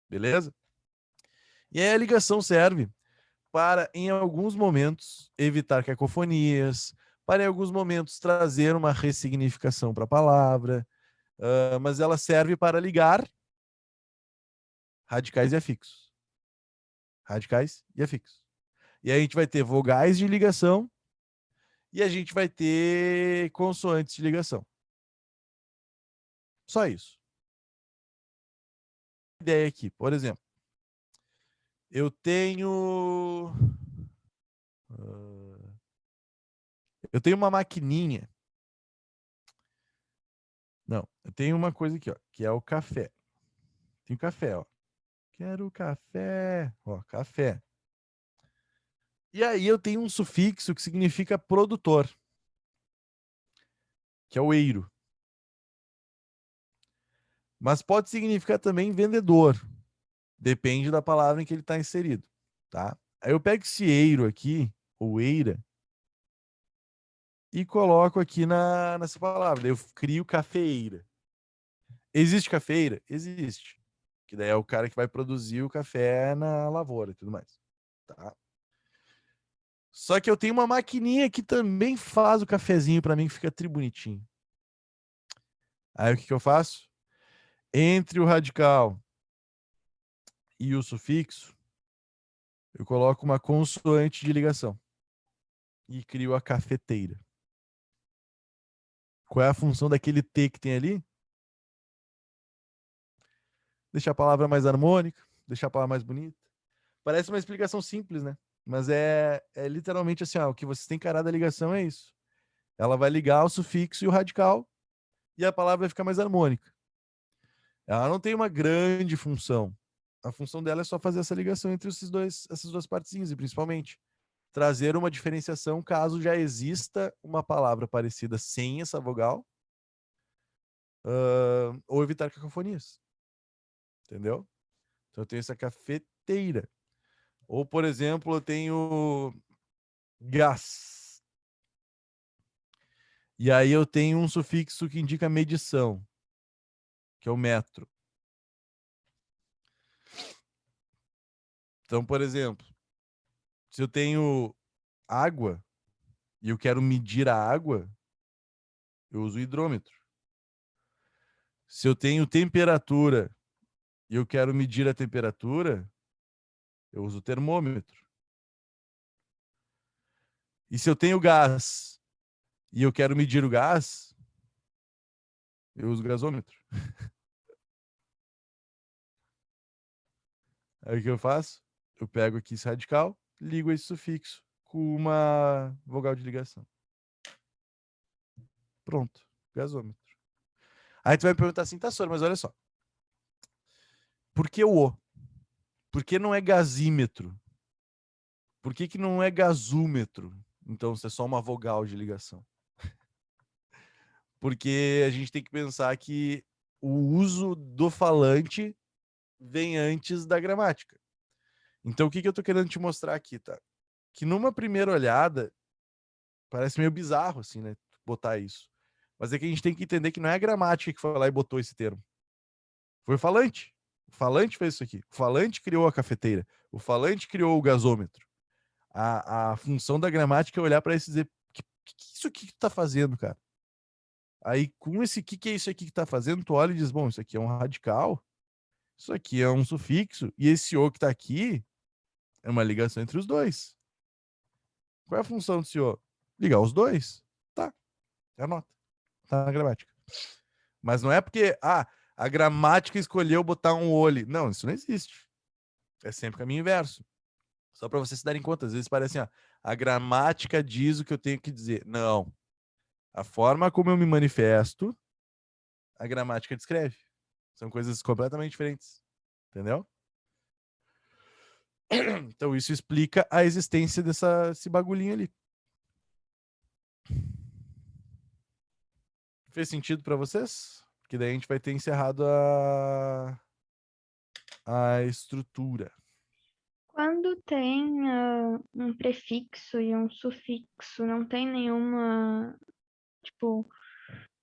Beleza? E aí a ligação serve para, em alguns momentos, evitar cacofonias, para, em alguns momentos, trazer uma ressignificação para a palavra, mas ela serve para ligar radicais e afixos. Radicais e afixos. E aí a gente vai ter vogais de ligação e a gente vai ter consoantes de ligação. Só isso. Ideia aqui, por exemplo, eu tenho eu tenho uma maquininha. Não, eu tenho uma coisa aqui, ó, que é o café. Tem café, ó. Quero café, ó, café. E aí eu tenho um sufixo que significa produtor, que é o eiro. Mas pode significar também vendedor. Depende da palavra em que ele está inserido, tá? Aí eu pego esse eiro aqui, ou eira, e coloco aqui nessa palavra. Daí eu crio cafeeira. Existe cafeeira? Existe. Que daí é o cara que vai produzir o café na lavoura e tudo mais. Tá? Só que eu tenho uma maquininha que também faz o cafezinho para mim, que fica tri bonitinho. Aí o que eu faço? Entre o radical e o sufixo, eu coloco uma consoante de ligação e crio a cafeteira. Qual é a função daquele T que tem ali? Deixar a palavra mais harmônica, deixar a palavra mais bonita. Parece uma explicação simples, né? Mas é literalmente assim, ó, o que você tem que encarar da ligação é isso. Ela vai ligar o sufixo e o radical e a palavra vai ficar mais harmônica. Ela não tem uma grande função. A função dela é só fazer essa ligação entre essas duas partezinhas, e principalmente trazer uma diferenciação caso já exista uma palavra parecida sem essa vogal, ou evitar cacofonias. Entendeu? Então eu tenho essa cafeteira. Ou, por exemplo, eu tenho Gás. E aí eu tenho um sufixo que indica medição, que é o metro. Então, por exemplo, se eu tenho água e eu quero medir a água, eu uso o hidrômetro. Se eu tenho temperatura e eu quero medir a temperatura, eu uso o termômetro. E se eu tenho gás e eu quero medir o gás, eu uso o gasômetro. Aí o que eu faço? Eu pego aqui esse radical, ligo esse sufixo com uma vogal de ligação. Pronto, gasômetro. Aí tu vai me perguntar assim, tá, senhor, mas olha só. Por que o O? Por que não é gasímetro? Por que, que não é gasômetro? Então, isso é só uma vogal de ligação. Porque a gente tem que pensar que o uso do falante vem antes da gramática. Então, o que, que eu tô querendo te mostrar aqui, tá? Que numa primeira olhada, parece meio bizarro, assim, né? Botar isso. Mas é que a gente tem que entender que não é a gramática que foi lá e botou esse termo. Foi o falante. O falante fez isso aqui. O falante criou a cafeteira. O falante criou o gasômetro. A função da gramática é olhar para isso e dizer: que isso aqui que tu tá fazendo, cara? Aí, com esse que é isso aqui que tá fazendo, tu olha e diz: bom, isso aqui é um radical, isso aqui é um sufixo, e esse o que tá aqui é uma ligação entre os dois. Qual é a função desse o? Ligar os dois. Tá, anota. Tá na gramática. Mas não é porque, a gramática escolheu botar um olho. Não, isso não existe. É sempre caminho inverso. Só para vocês se darem conta, às vezes parece assim, a gramática diz o que eu tenho que dizer. Não. A forma como eu me manifesto, a gramática descreve. São coisas completamente diferentes. Entendeu? Então isso explica a existência desse bagulhinho ali. Fez sentido para vocês? Porque daí a gente vai ter encerrado a estrutura. Quando tem um prefixo e um sufixo, não tem nenhuma, tipo,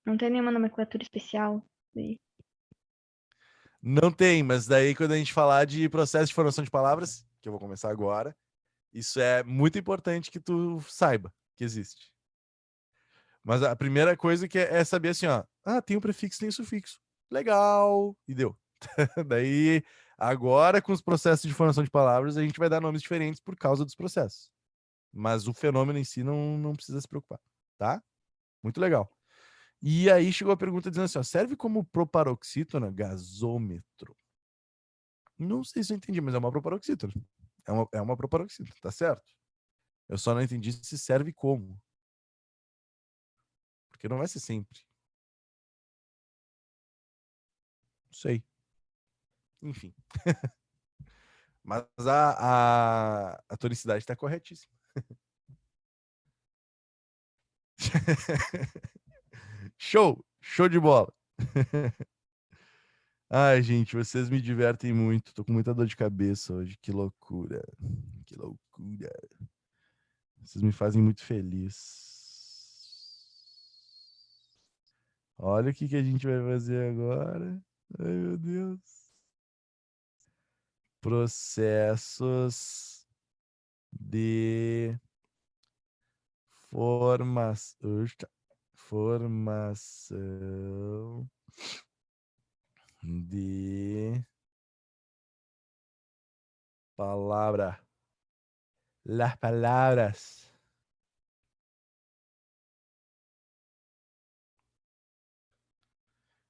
não tem nenhuma nomenclatura especial? Não tem, mas daí quando a gente falar de processo de formação de palavras, que eu vou começar agora, isso é muito importante que tu saiba que existe. Mas a primeira coisa que é saber assim, ó, tem um prefixo, tem um sufixo. Legal, e deu. Daí, agora com os processos de formação de palavras, a gente vai dar nomes diferentes por causa dos processos. Mas o fenômeno em si não precisa se preocupar, tá? Muito legal. E aí chegou a pergunta dizendo assim, ó, serve como proparoxítona? Gasômetro. Não sei se eu entendi, mas é uma proparoxítona. É uma proparoxítona, tá certo? Eu só não entendi se serve como. Porque não vai ser sempre. Não sei. Enfim. Mas a tonicidade está corretíssima. Show! Show de bola! Ai, gente, vocês me divertem muito. Tô com muita dor de cabeça hoje. Que loucura. Que loucura. Vocês me fazem muito feliz. Olha o que a gente vai fazer agora. Ai, meu Deus. Processos de formação de palavra. Las palavras.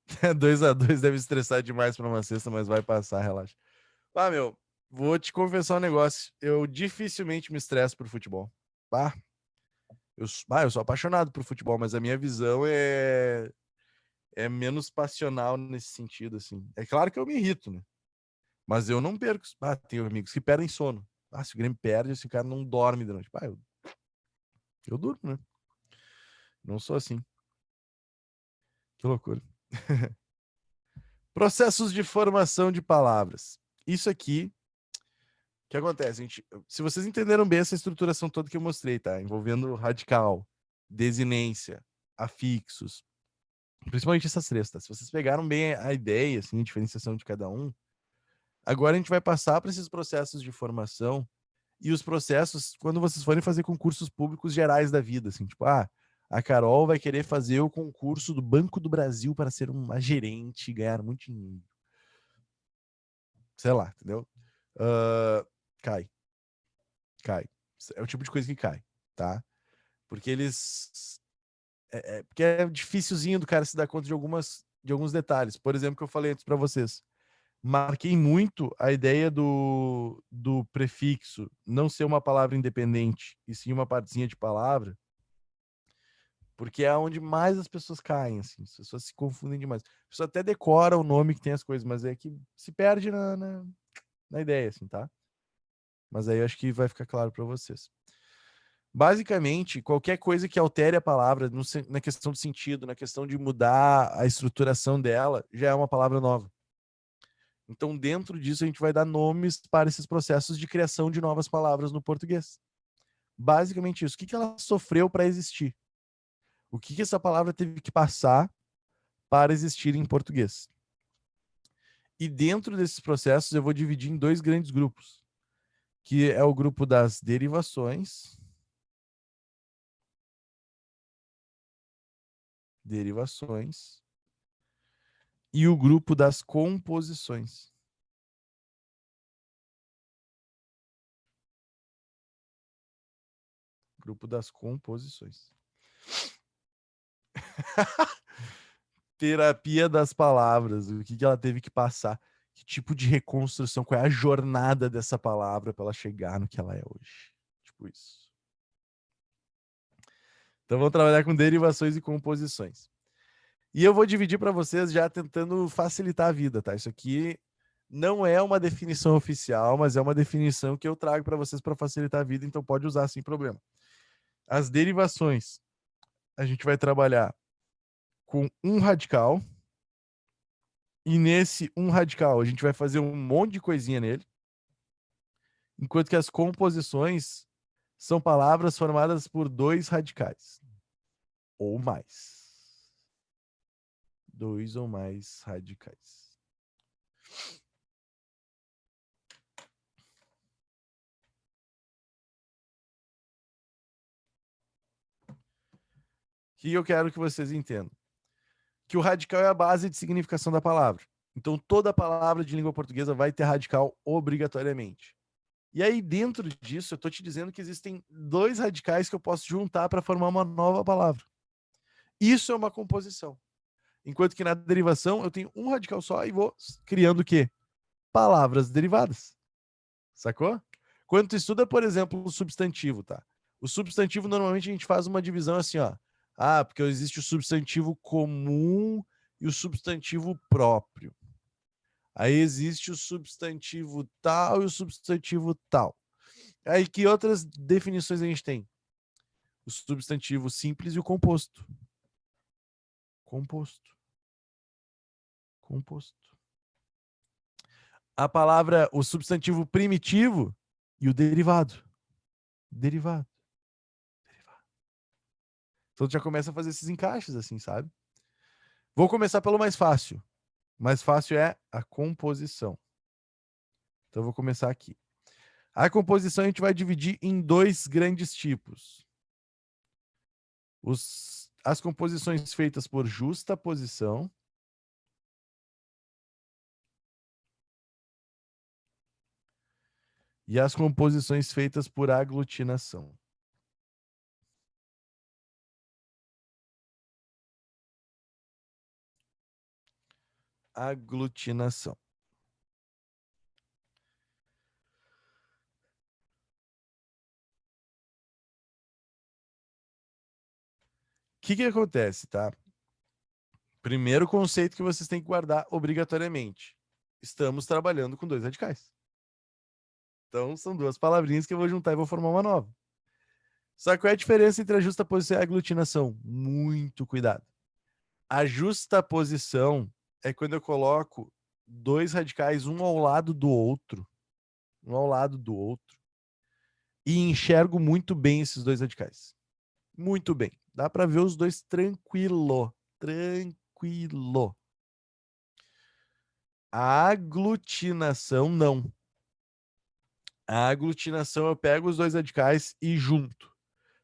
2-2 deve estressar demais para uma cesta, mas vai passar, relaxa. Meu, vou te confessar um negócio. Eu dificilmente me estresso por futebol. Bah, eu sou apaixonado por futebol, mas a minha visão é menos passional nesse sentido, assim. É claro que eu me irrito, né? Mas eu não perco. Tenho amigos que perdem sono. Se o Grêmio perde, esse cara não dorme de noite. Eu durmo, né? Não sou assim. Que loucura. Processos de formação de palavras. Isso aqui que acontece, gente? Se vocês entenderam bem essa estruturação toda que eu mostrei, tá? Envolvendo radical, desinência, afixos, principalmente essas três, tá? Se vocês pegaram bem a ideia, assim, a diferenciação de cada um, agora a gente vai passar para esses processos de formação e os processos, quando vocês forem fazer concursos públicos gerais da vida, assim, tipo, a Carol vai querer fazer o concurso do Banco do Brasil para ser uma gerente e ganhar muito dinheiro. Sei lá, entendeu? Cai. Cai. É o tipo de coisa que cai, tá? Porque eles. Porque é dificilzinho do cara se dar conta de alguns detalhes. Por exemplo, que eu falei antes para vocês. Marquei muito a ideia do prefixo não ser uma palavra independente, e sim uma partezinha de palavra, porque é onde mais as pessoas caem, assim, as pessoas se confundem demais. A pessoa até decora o nome que tem as coisas, mas é que se perde na ideia, assim, tá? Mas aí eu acho que vai ficar claro para vocês. Basicamente, qualquer coisa que altere a palavra na questão do sentido, na questão de mudar a estruturação dela, já é uma palavra nova. Então, dentro disso, a gente vai dar nomes para esses processos de criação de novas palavras no português. Basicamente isso. O que ela sofreu para existir? O que essa palavra teve que passar para existir em português? E dentro desses processos, eu vou dividir em dois grandes grupos, que é o grupo das derivações e o grupo das composições. Grupo das composições. Terapia das palavras. O que ela teve que passar? Que tipo de reconstrução? Qual é a jornada dessa palavra para ela chegar no que ela é hoje? Tipo isso. Então vamos trabalhar com derivações e composições. E eu vou dividir para vocês já tentando facilitar a vida, tá? Isso aqui não é uma definição oficial, mas é uma definição que eu trago para vocês para facilitar a vida, então pode usar sem problema. As derivações, a gente vai trabalhar com um radical, e nesse um radical a gente vai fazer um monte de coisinha nele, enquanto que as composições são palavras formadas por dois radicais, ou mais. Dois ou mais radicais. O que eu quero que vocês entendam? Que o radical é a base de significação da palavra. Então, toda palavra de língua portuguesa vai ter radical obrigatoriamente. E aí, dentro disso, eu estou te dizendo que existem dois radicais que eu posso juntar para formar uma nova palavra. Isso é uma composição. Enquanto que na derivação, eu tenho um radical só e vou criando o quê? Palavras derivadas. Sacou? Quando tu estuda, por exemplo, o substantivo, tá? O substantivo, normalmente, a gente faz uma divisão assim, ó. Porque existe o substantivo comum e o substantivo próprio. Aí existe o substantivo tal e o substantivo tal. Aí que outras definições a gente tem? O substantivo simples e o composto. Composto. Composto. A palavra, o substantivo primitivo e o derivado. Derivado. Então tu já começa a fazer esses encaixes assim, sabe? Vou começar pelo mais fácil. O mais fácil é a composição. Então eu vou começar aqui. A composição a gente vai dividir em dois grandes tipos. As composições feitas por justaposição e as composições feitas por aglutinação. Aglutinação. O que acontece, tá? Primeiro conceito que vocês têm que guardar obrigatoriamente. Estamos trabalhando com dois radicais. Então, são duas palavrinhas que eu vou juntar e vou formar uma nova. Só que qual é a diferença entre a justaposição e a aglutinação? Muito cuidado. A justaposição é quando eu coloco dois radicais um ao lado do outro um ao lado do outro, e enxergo muito bem esses dois radicais. Muito bem. Dá para ver os dois tranquilo. Tranquilo. A aglutinação, não. A aglutinação, eu pego os dois radicais e junto.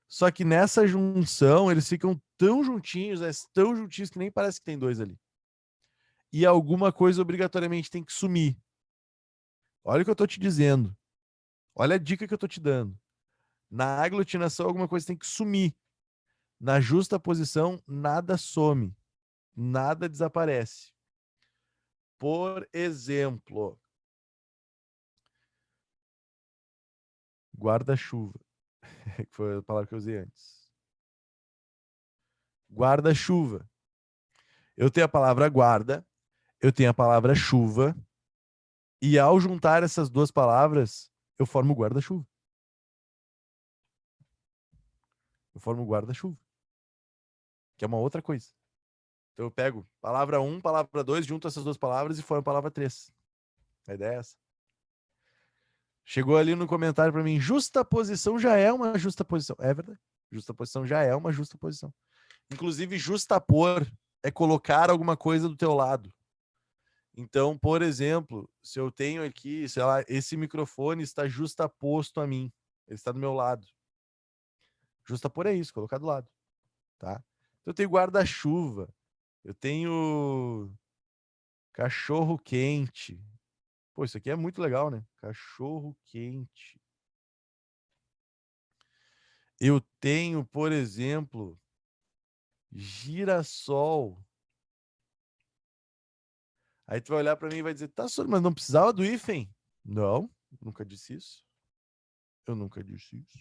Só que nessa junção, eles ficam tão juntinhos, né? Tão juntinhos que nem parece que tem dois ali. E alguma coisa obrigatoriamente tem que sumir. Olha o que eu tô te dizendo. Olha a dica que eu tô te dando. Na aglutinação, alguma coisa tem que sumir. Na justa posição, nada some. Nada desaparece. Por exemplo, guarda-chuva, que foi a palavra que eu usei antes. Guarda-chuva. Eu tenho a palavra guarda, eu tenho a palavra chuva, e ao juntar essas duas palavras, eu formo guarda-chuva. Eu formo guarda-chuva, que é uma outra coisa. Então eu pego palavra 1, palavra 2, junto essas duas palavras e formo palavra 3. A ideia é essa. Chegou ali no comentário para mim, justa posição já é uma justa posição. É verdade. Justa posição já é uma justa posição. Inclusive, justapor é colocar alguma coisa do teu lado. Então, por exemplo, se eu tenho aqui, sei lá, esse microfone está justaposto a mim. Ele está do meu lado. Justapor é isso, colocar do lado. Tá? Então, eu tenho guarda-chuva. Eu tenho cachorro quente. Pô, isso aqui é muito legal, né? Cachorro quente. Eu tenho, por exemplo, girassol. Aí tu vai olhar para mim e vai dizer, tá, mas não precisava do hífen? Não, nunca disse isso. Eu nunca disse isso.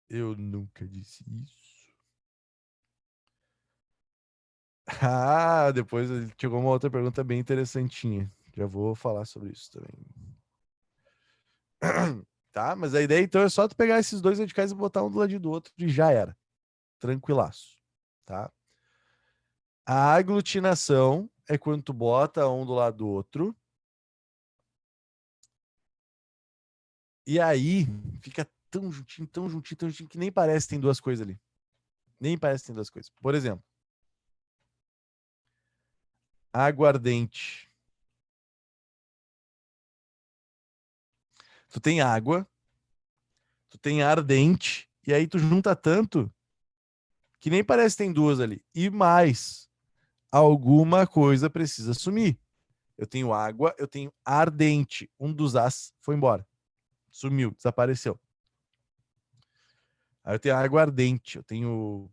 Eu nunca disse isso. Ah, depois chegou uma outra pergunta bem interessantinha. Já vou falar sobre isso também. Tá, mas a ideia então é só tu pegar esses dois radicais e botar um do lado do outro e já era. Tranquilaço, tá? A aglutinação é quando tu bota um do lado do outro. E aí fica tão juntinho, tão juntinho, tão juntinho que nem parece que tem duas coisas ali. Nem parece que tem duas coisas. Por exemplo, aguardente. Tu tem água, tu tem ardente, e aí tu junta tanto que nem parece que tem duas ali. E mais, alguma coisa precisa sumir. Eu tenho água, eu tenho ardente. Um dos as foi embora. Sumiu, desapareceu. Aí eu tenho água ardente, eu tenho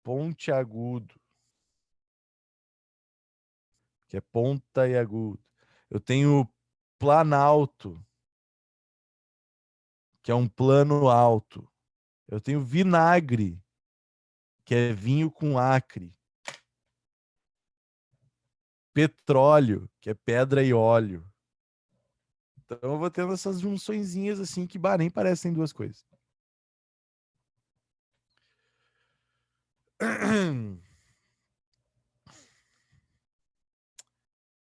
ponte agudo, que é ponta e agudo. Eu tenho planalto, que é um plano alto. Eu tenho vinagre, que é vinho com acre. Petróleo, que é pedra e óleo. Então eu vou tendo essas junçõezinhas assim que nem parecem duas coisas.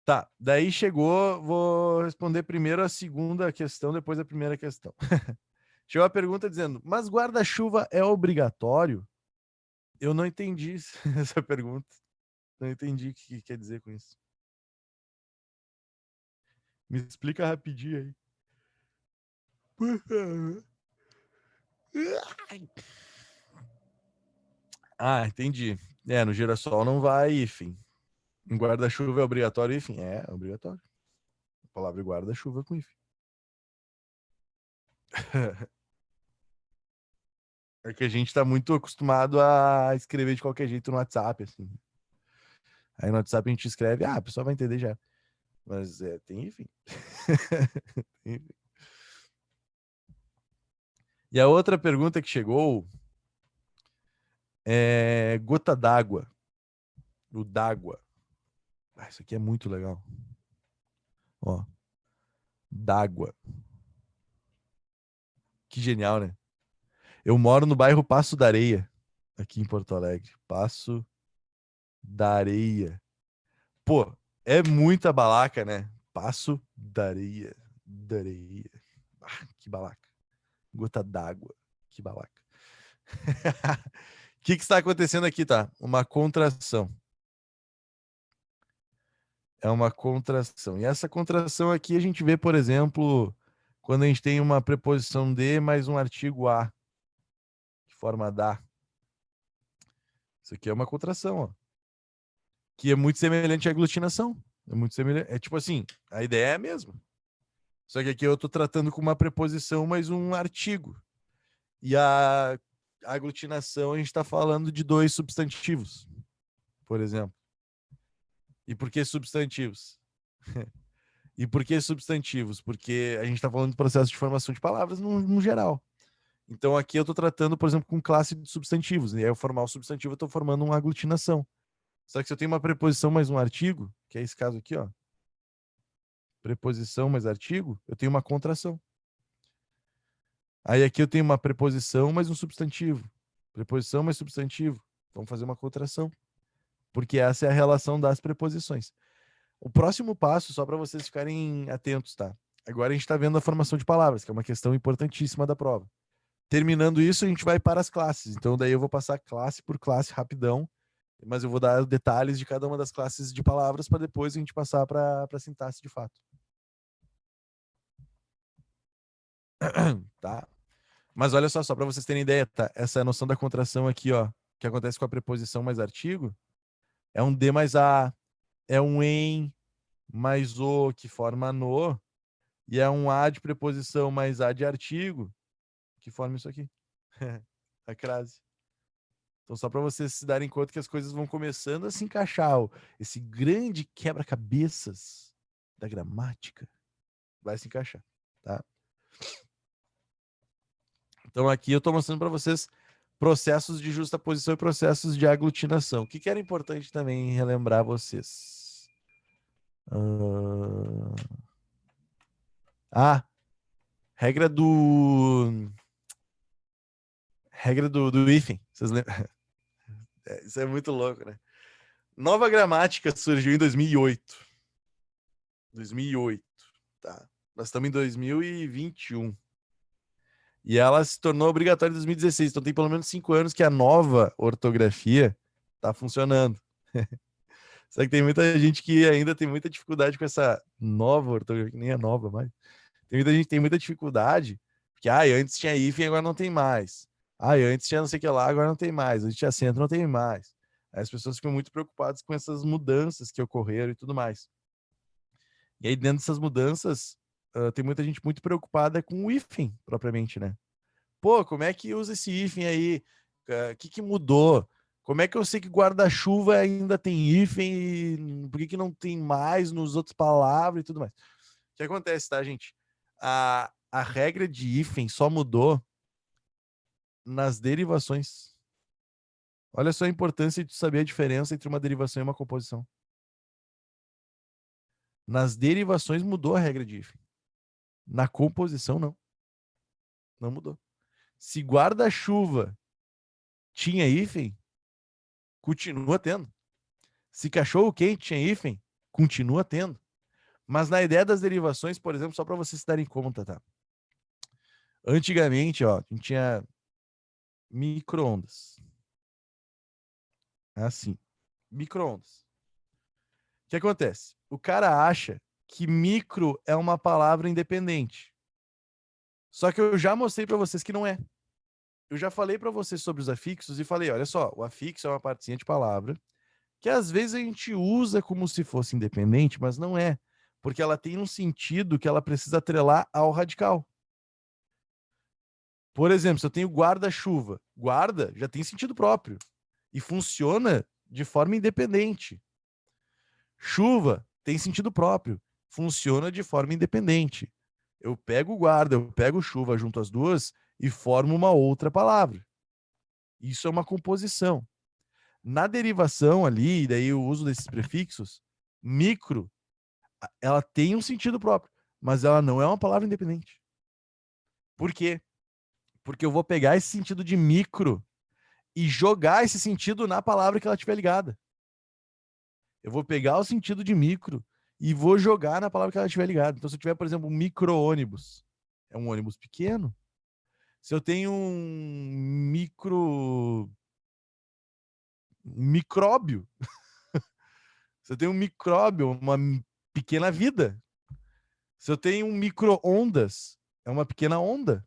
Tá, daí chegou, vou responder primeiro a segunda questão, depois a primeira questão. Chegou a pergunta dizendo, mas guarda-chuva é obrigatório? Eu não entendi essa pergunta. Não entendi o que quer dizer com isso. Me explica rapidinho aí. Ah, entendi. É, no girassol não vai hífen. Em guarda-chuva é obrigatório hífen? É obrigatório. A palavra guarda-chuva com hífen. É que a gente tá muito acostumado a escrever de qualquer jeito no WhatsApp, assim. Aí no WhatsApp a gente escreve, a pessoa vai entender já. Mas tem hífen. Tem hífen. E a outra pergunta que chegou é gota d'água. O d'água. Ah, isso aqui é muito legal. Ó. D'água. Que genial, né? Eu moro no bairro Passo da Areia, aqui em Porto Alegre. Passo da Areia. Pô, É muita balaca, né? Passo dareia. Dareia. Ah, que balaca. Gota d'água. Que balaca. O que está acontecendo aqui, tá? Uma contração. É uma contração. E essa contração aqui a gente vê, por exemplo, quando a gente tem uma preposição de mais um artigo a, que forma da. Isso aqui é uma contração, ó. Que é muito semelhante à aglutinação. É muito semelhante. É tipo assim, a ideia é a mesma. Só que aqui eu estou tratando com uma preposição mais um artigo. E a aglutinação a gente está falando de dois substantivos, por exemplo. E por que substantivos? E por que substantivos? Porque a gente está falando de processo de formação de palavras no geral. Então aqui eu estou tratando, por exemplo, com classe de substantivos. E aí eu formar o substantivo, eu estou formando uma aglutinação. Só que se eu tenho uma preposição mais um artigo, que é esse caso aqui, ó. Preposição mais artigo, eu tenho uma contração. Aí aqui eu tenho uma preposição mais um substantivo. Preposição mais substantivo. Vamos fazer uma contração. Porque essa é a relação das preposições. O próximo passo, só para vocês ficarem atentos, tá? Agora a gente está vendo a formação de palavras, que é uma questão importantíssima da prova. Terminando isso, a gente vai para as classes. Então, daí eu vou passar classe por classe rapidão, mas eu vou dar detalhes de cada uma das classes de palavras para depois a gente passar para a sintaxe de fato. Tá? Mas olha só para vocês terem ideia, tá? Essa noção da contração aqui, ó, que acontece com a preposição mais artigo, é um de mais a, é um em mais o, que forma no, e é um a de preposição mais a de artigo, que forma isso aqui. A crase. Então, só para vocês se darem conta que as coisas vão começando a se encaixar. Esse grande quebra-cabeças da gramática vai se encaixar, tá? Então, aqui eu estou mostrando para vocês processos de justaposição e processos de aglutinação. O que era importante também relembrar vocês? Regra do hífen. Vocês lembram? Isso é muito louco, né? Nova gramática surgiu em 2008. 2008, tá? Nós estamos em 2021. E ela se tornou obrigatória em 2016. Então tem pelo menos 5 anos que a nova ortografia está funcionando. Só que tem muita gente que ainda tem muita dificuldade com essa nova ortografia, que nem é nova mais. Tem muita gente que tem muita dificuldade, porque antes tinha hífen, agora não tem mais. Antes tinha não sei o que lá, agora não tem mais. Antes tinha acento, não tem mais. Aí as pessoas ficam muito preocupadas com essas mudanças que ocorreram e tudo mais. E aí, dentro dessas mudanças, tem muita gente muito preocupada com o hífen, propriamente, né? Pô, como é que usa esse hífen aí? O que mudou? Como é que eu sei que guarda-chuva ainda tem hífen? Por que não tem mais nos outros palavras e tudo mais? O que acontece, tá, gente? A regra de hífen só mudou nas derivações. Olha só a importância de saber a diferença entre uma derivação e uma composição. Nas derivações mudou a regra de hífen. Na composição, não. Não mudou. Se guarda-chuva tinha hífen, continua tendo. Se cachorro quente tinha hífen, continua tendo. Mas na ideia das derivações, por exemplo, só para vocês se darem conta, tá? Antigamente, ó, a gente tinha micro-ondas. Assim, micro-ondas. O que acontece? O cara acha que micro é uma palavra independente. Só que eu já mostrei para vocês que não é. Eu já falei para vocês sobre os afixos e falei, olha só, o afixo é uma partezinha de palavra que às vezes a gente usa como se fosse independente, mas não é, porque ela tem um sentido que ela precisa atrelar ao radical. Por exemplo, se eu tenho guarda-chuva, guarda já tem sentido próprio e funciona de forma independente. Chuva tem sentido próprio, funciona de forma independente. Eu pego guarda, eu pego chuva, junto as duas e formo uma outra palavra. Isso é uma composição. Na derivação ali, daí o uso desses prefixos, micro, ela tem um sentido próprio, mas ela não é uma palavra independente. Por quê? Porque eu vou pegar esse sentido de micro e jogar esse sentido na palavra que ela tiver ligada. Eu vou pegar o sentido de micro e vou jogar na palavra que ela estiver ligada. Então, se eu tiver, por exemplo, um micro-ônibus, é um ônibus pequeno. Se eu tenho um micróbio, se eu tenho um micróbio, uma pequena vida. Se eu tenho um micro-ondas, é uma pequena onda.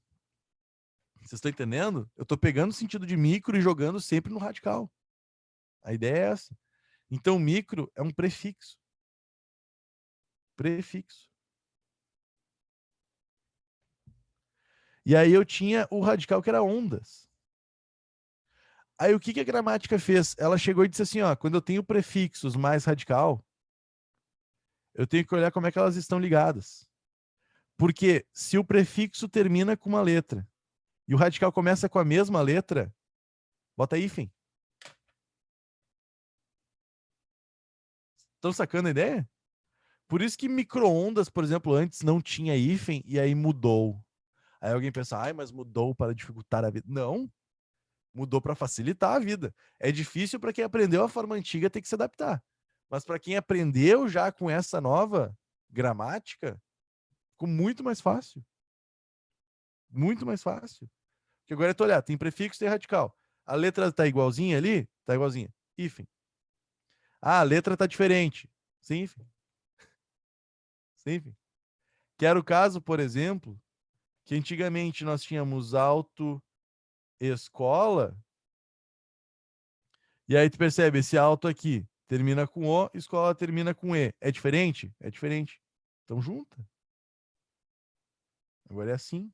Vocês estão entendendo? Eu estou pegando o sentido de micro e jogando sempre no radical. A ideia é essa. Então, micro é um prefixo. Prefixo. E aí eu tinha o radical que era ondas. Aí o que a gramática fez? Ela chegou e disse assim, ó, quando eu tenho prefixos mais radical, eu tenho que olhar como é que elas estão ligadas. Porque se o prefixo termina com uma letra e o radical começa com a mesma letra, bota hífen. Estão sacando a ideia? Por isso que micro-ondas, por exemplo, antes não tinha hífen e aí mudou. Aí alguém pensa, ai, mas mudou para dificultar a vida. Não, mudou para facilitar a vida. É difícil para quem aprendeu a forma antiga ter que se adaptar. Mas para quem aprendeu já com essa nova gramática, ficou muito mais fácil. Muito mais fácil. Porque agora é tu olhar, tem prefixo e tem radical. A letra tá igualzinha ali? Tá igualzinha. Hífen. Ah, a letra tá diferente. Sem hífen. Sem hífen. Que era o caso, por exemplo, que antigamente nós tínhamos autoescola, e aí tu percebe, esse auto aqui termina com O, escola termina com E. É diferente? É diferente. Então junta. Agora é assim.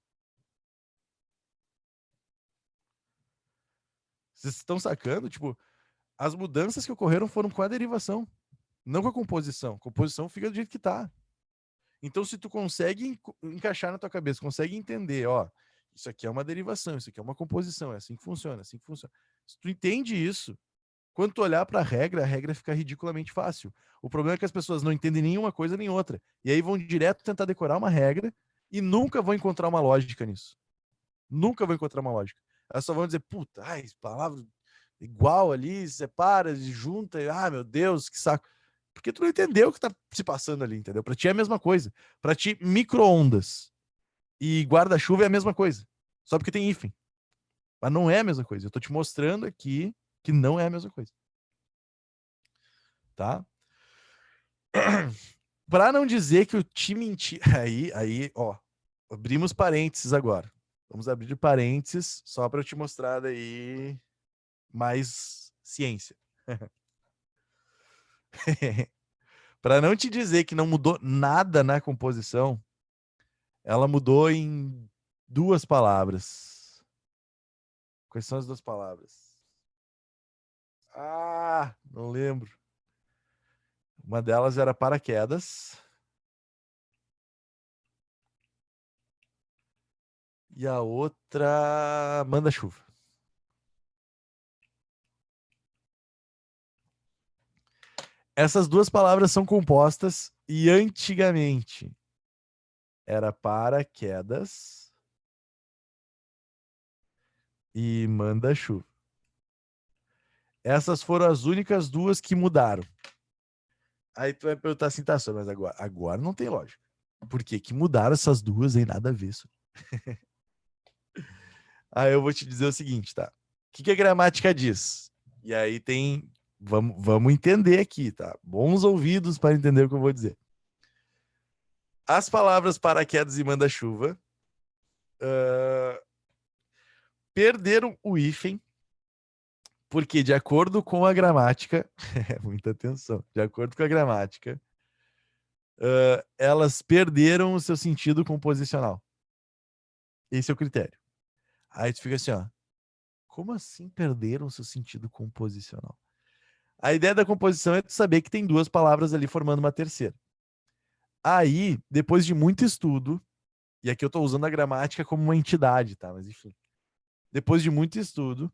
Vocês estão sacando? Tipo, as mudanças que ocorreram foram com a derivação, não com a composição. A composição fica do jeito que tá. Então, se tu consegue encaixar na tua cabeça, consegue entender, ó, isso aqui é uma derivação, isso aqui é uma composição, é assim que funciona, é assim que funciona. Se tu entende isso, quando tu olhar para a regra fica ridiculamente fácil. O problema é que as pessoas não entendem nenhuma coisa nem outra. E aí vão direto tentar decorar uma regra e nunca vão encontrar uma lógica nisso. Nunca vão encontrar uma lógica. Elas só vão dizer, puta, ai, palavra igual ali, separa, junta, ah, meu Deus, que saco. Porque tu não entendeu o que tá se passando ali, entendeu? Pra ti é a mesma coisa. Pra ti, micro-ondas e guarda-chuva é a mesma coisa. Só porque tem hífen. Mas não é a mesma coisa. Eu tô te mostrando aqui que não é a mesma coisa. Tá? Pra não dizer que eu te menti. Aí, ó. Abrimos parênteses agora. Vamos abrir parênteses só pra eu te mostrar daí mais ciência. Para não te dizer que não mudou nada na composição, ela mudou em duas palavras. Quais são as duas palavras? Ah, não lembro. Uma delas era paraquedas. E a outra, manda-chuva. Essas duas palavras são compostas e antigamente era paraquedas e manda-chuva. Essas foram as únicas duas que mudaram. Aí tu vai perguntar assim, tá, mas agora não tem lógica. Por que mudaram essas duas em nada a ver isso? Aí eu vou te dizer o seguinte, tá? O que a gramática diz? E aí tem... Vamos entender aqui, tá? Bons ouvidos para entender o que eu vou dizer. As palavras paraquedas e manda-chuva perderam o hífen porque, de acordo com a gramática, muita atenção, de acordo com a gramática, elas perderam o seu sentido composicional. Esse é o critério. Aí tu fica assim, ó, como assim perderam o seu sentido composicional? A ideia da composição é tu saber que tem duas palavras ali formando uma terceira. Aí, depois de muito estudo, e aqui eu tô usando a gramática como uma entidade, tá? Mas enfim. Depois de muito estudo,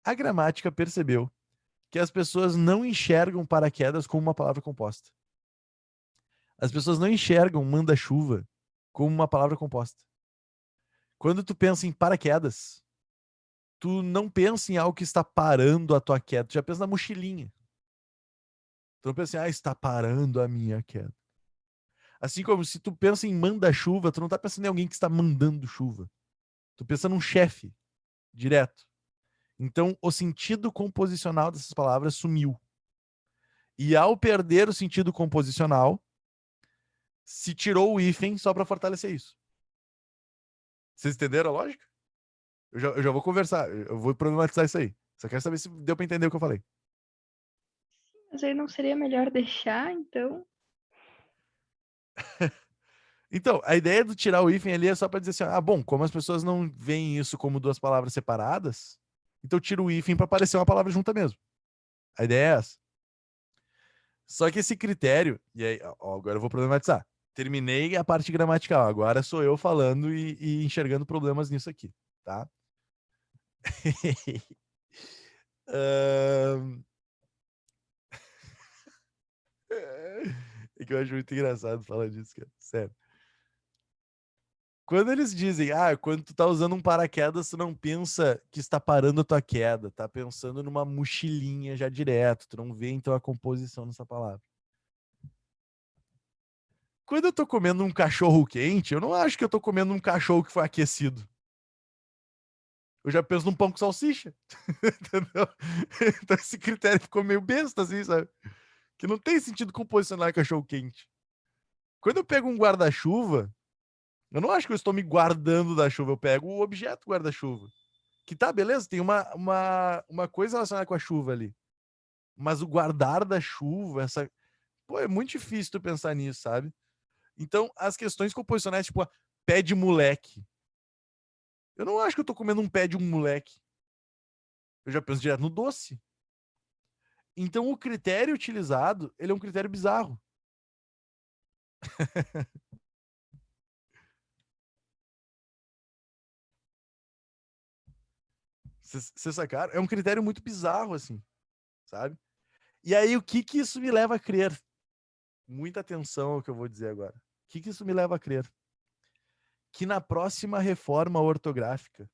a gramática percebeu que as pessoas não enxergam paraquedas como uma palavra composta. As pessoas não enxergam manda-chuva como uma palavra composta. Quando tu pensa em paraquedas, tu não pensa em algo que está parando a tua queda, tu já pensa na mochilinha. Tu não pensa assim, está parando a minha queda. Assim como se tu pensa em manda-chuva, tu não tá pensando em alguém que está mandando chuva. Tu pensa num chefe, direto. Então, o sentido composicional dessas palavras sumiu. E ao perder o sentido composicional, se tirou o hífen só para fortalecer isso. Vocês entenderam a lógica? Eu já vou conversar, eu vou problematizar isso aí. Só quero saber se deu para entender o que eu falei. Mas aí não seria melhor deixar, então? Então, a ideia do tirar o hífen ali é só para dizer assim, bom, como as pessoas não veem isso como duas palavras separadas, então tira o hífen para parecer uma palavra junta mesmo. A ideia é essa. Só que esse critério, e aí, agora eu vou problematizar. Terminei a parte gramatical, agora sou eu falando e enxergando problemas nisso aqui, tá? É que eu acho muito engraçado falar disso, cara. Sério. Quando eles dizem, quando tu tá usando um paraquedas, tu não pensa que está parando a tua queda, tá pensando numa mochilinha já direto, tu não vê então a composição nessa palavra. Quando eu tô comendo um cachorro quente, eu não acho que eu tô comendo um cachorro que foi aquecido. Eu já penso num pão com salsicha. Entendeu? Então esse critério ficou meio besta, assim, sabe? Que não tem sentido composicionar cachorro quente. Quando eu pego um guarda-chuva, eu não acho que eu estou me guardando da chuva, eu pego o objeto guarda-chuva. Que tá, beleza, tem uma coisa relacionada com a chuva ali. Mas o guardar da chuva, Pô, é muito difícil tu pensar nisso, sabe? Então, as questões composicionais, tipo, pé de moleque. Eu não acho que eu tô comendo um pé de um moleque. Eu já penso direto no doce. Então, o critério utilizado, ele é um critério bizarro. Vocês sacaram? É um critério muito bizarro, assim, sabe? E aí, o que que isso me leva a crer? Muita atenção ao que eu vou dizer agora. O que que isso me leva a crer? Que na próxima reforma ortográfica,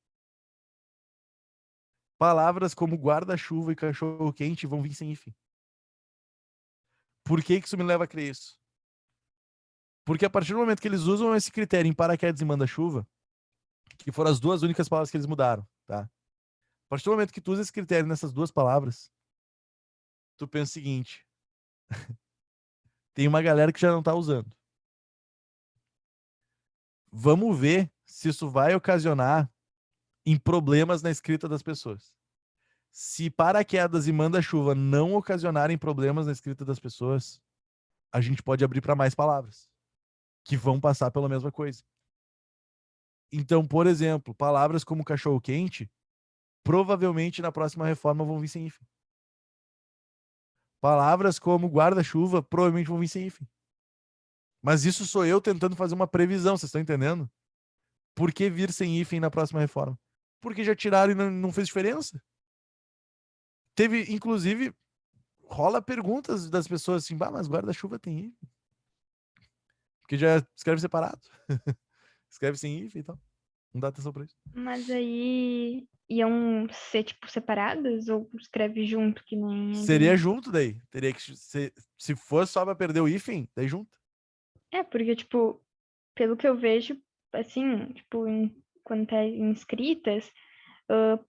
palavras como guarda-chuva e cachorro-quente vão vir sem hífen. Por que que isso me leva a crer isso? Porque a partir do momento que eles usam esse critério em paraquedas e manda-chuva, que foram as duas únicas palavras que eles mudaram, tá? A partir do momento que tu usa esse critério nessas duas palavras, tu pensa o seguinte: tem uma galera que já não tá usando. Vamos ver se isso vai ocasionar em problemas na escrita das pessoas. Se paraquedas e manda-chuva não ocasionarem problemas na escrita das pessoas, a gente pode abrir para mais palavras que vão passar pela mesma coisa. Então, por exemplo, palavras como cachorro-quente, provavelmente na próxima reforma vão vir sem hífen. Palavras como guarda-chuva, provavelmente vão vir sem hífen. Mas isso sou eu tentando fazer uma previsão, vocês estão entendendo? Por que vir sem hífen na próxima reforma? Porque já tiraram e não fez diferença. Teve, inclusive, rola perguntas das pessoas assim, mas guarda-chuva tem hífen. Porque já escreve separado. Escreve sem hífen e tal. Não dá atenção pra isso. Mas aí iam ser, tipo, separadas? Ou escreve junto, que nem Seria ali? junto daí. Teria que ser, se fosse só pra perder o hífen, daí junto. É, porque, tipo, pelo que eu vejo, assim, tipo, quando tá em escritas,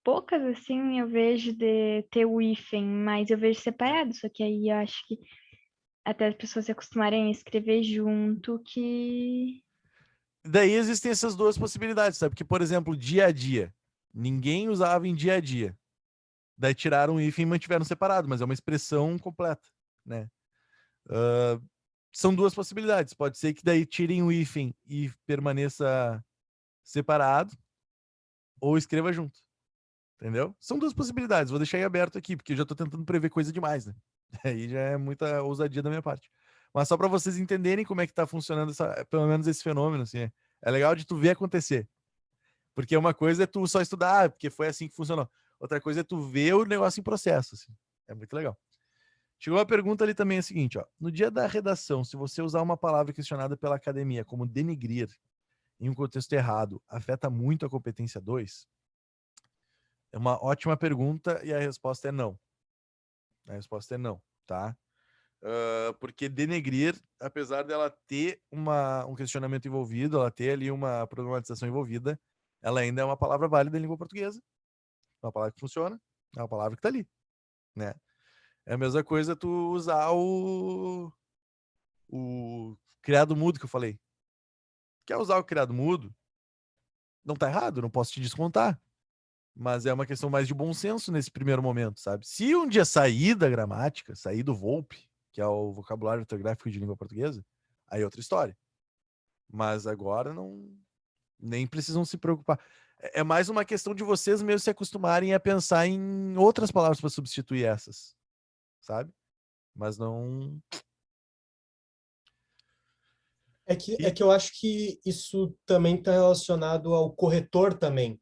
poucas, assim, eu vejo de ter o hífen, mas eu vejo separado, só que aí eu acho que até as pessoas se acostumarem a escrever junto, que... Daí existem essas duas possibilidades, sabe? Porque, por exemplo, dia a dia. Ninguém usava em dia a dia. Daí tiraram o hífen e mantiveram separado, mas é uma expressão completa, né? São duas possibilidades. Pode ser que daí tirem o hífen e permaneça separado, ou escreva junto. Entendeu? São duas possibilidades. Vou deixar aí aberto aqui, porque eu já tô tentando prever coisa demais, né? Aí já é muita ousadia da minha parte. Mas só para vocês entenderem como é que tá funcionando pelo menos esse fenômeno, assim. É legal de tu ver acontecer. Porque uma coisa é tu só estudar, porque foi assim que funcionou. Outra coisa é tu ver o negócio em processo, assim. É muito legal. Chegou uma pergunta ali também, é a seguinte, ó. No dia da redação, se você usar uma palavra questionada pela academia, como denigrir, em um contexto errado, afeta muito a competência 2? É uma ótima pergunta e a resposta é não. A resposta é não, tá? Porque denegrir, apesar dela ter um questionamento envolvido, ela ter ali uma problematização envolvida, ela ainda é uma palavra válida em língua portuguesa. É uma palavra que funciona, é uma palavra que tá ali, né? É a mesma coisa tu usar o criado mudo que eu falei. Quer usar o criado mudo? Não tá errado, não posso te descontar. Mas é uma questão mais de bom senso nesse primeiro momento, sabe? Se um dia sair da gramática, sair do VOLPE, que é o vocabulário ortográfico de língua portuguesa, aí é outra história. Mas agora não, nem precisam se preocupar. É mais uma questão de vocês mesmos se acostumarem a pensar em outras palavras para substituir essas, sabe? Mas não. É que eu acho que isso também está relacionado ao corretor também,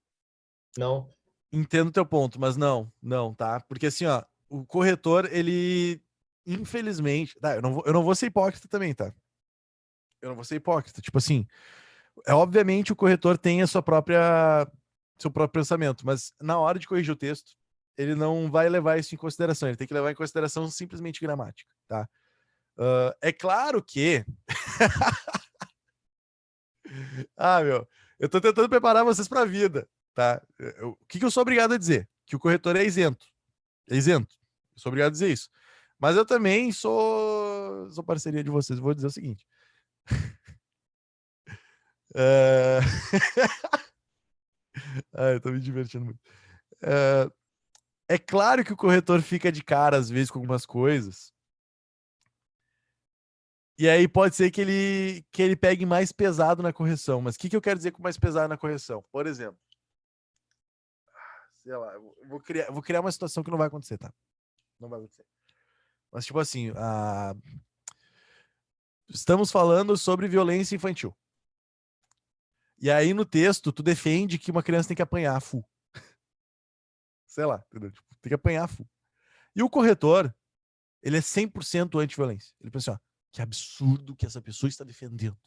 não? Entendo teu ponto, mas não, tá? Porque assim, ó, o corretor, ele, infelizmente, tá, eu não vou ser hipócrita também, tá? Eu não vou ser hipócrita. Tipo assim, obviamente o corretor tem a seu próprio pensamento, mas na hora de corrigir o texto, ele não vai levar isso em consideração. Ele tem que levar em consideração simplesmente gramática, tá? É claro que. Meu, eu tô tentando preparar vocês pra vida, tá? O que eu sou obrigado a dizer? Que o corretor é isento. É isento. Eu sou obrigado a dizer isso. Mas eu também sou parceria de vocês. Vou dizer o seguinte. É... eu tô me divertindo muito. É claro que o corretor fica de cara, às vezes, com algumas coisas. E aí pode ser que ele pegue mais pesado na correção. Mas o que eu quero dizer com mais pesado na correção? Por exemplo, sei lá, eu vou criar uma situação que não vai acontecer, tá? Não vai acontecer. Mas, tipo assim, estamos falando sobre violência infantil. E aí, no texto, tu defende que uma criança tem que apanhar full. Sei lá, entendeu? Tipo, tem que apanhar full. E o corretor, ele é 100% anti-violência. Ele pensa assim, ó, que absurdo que essa pessoa está defendendo.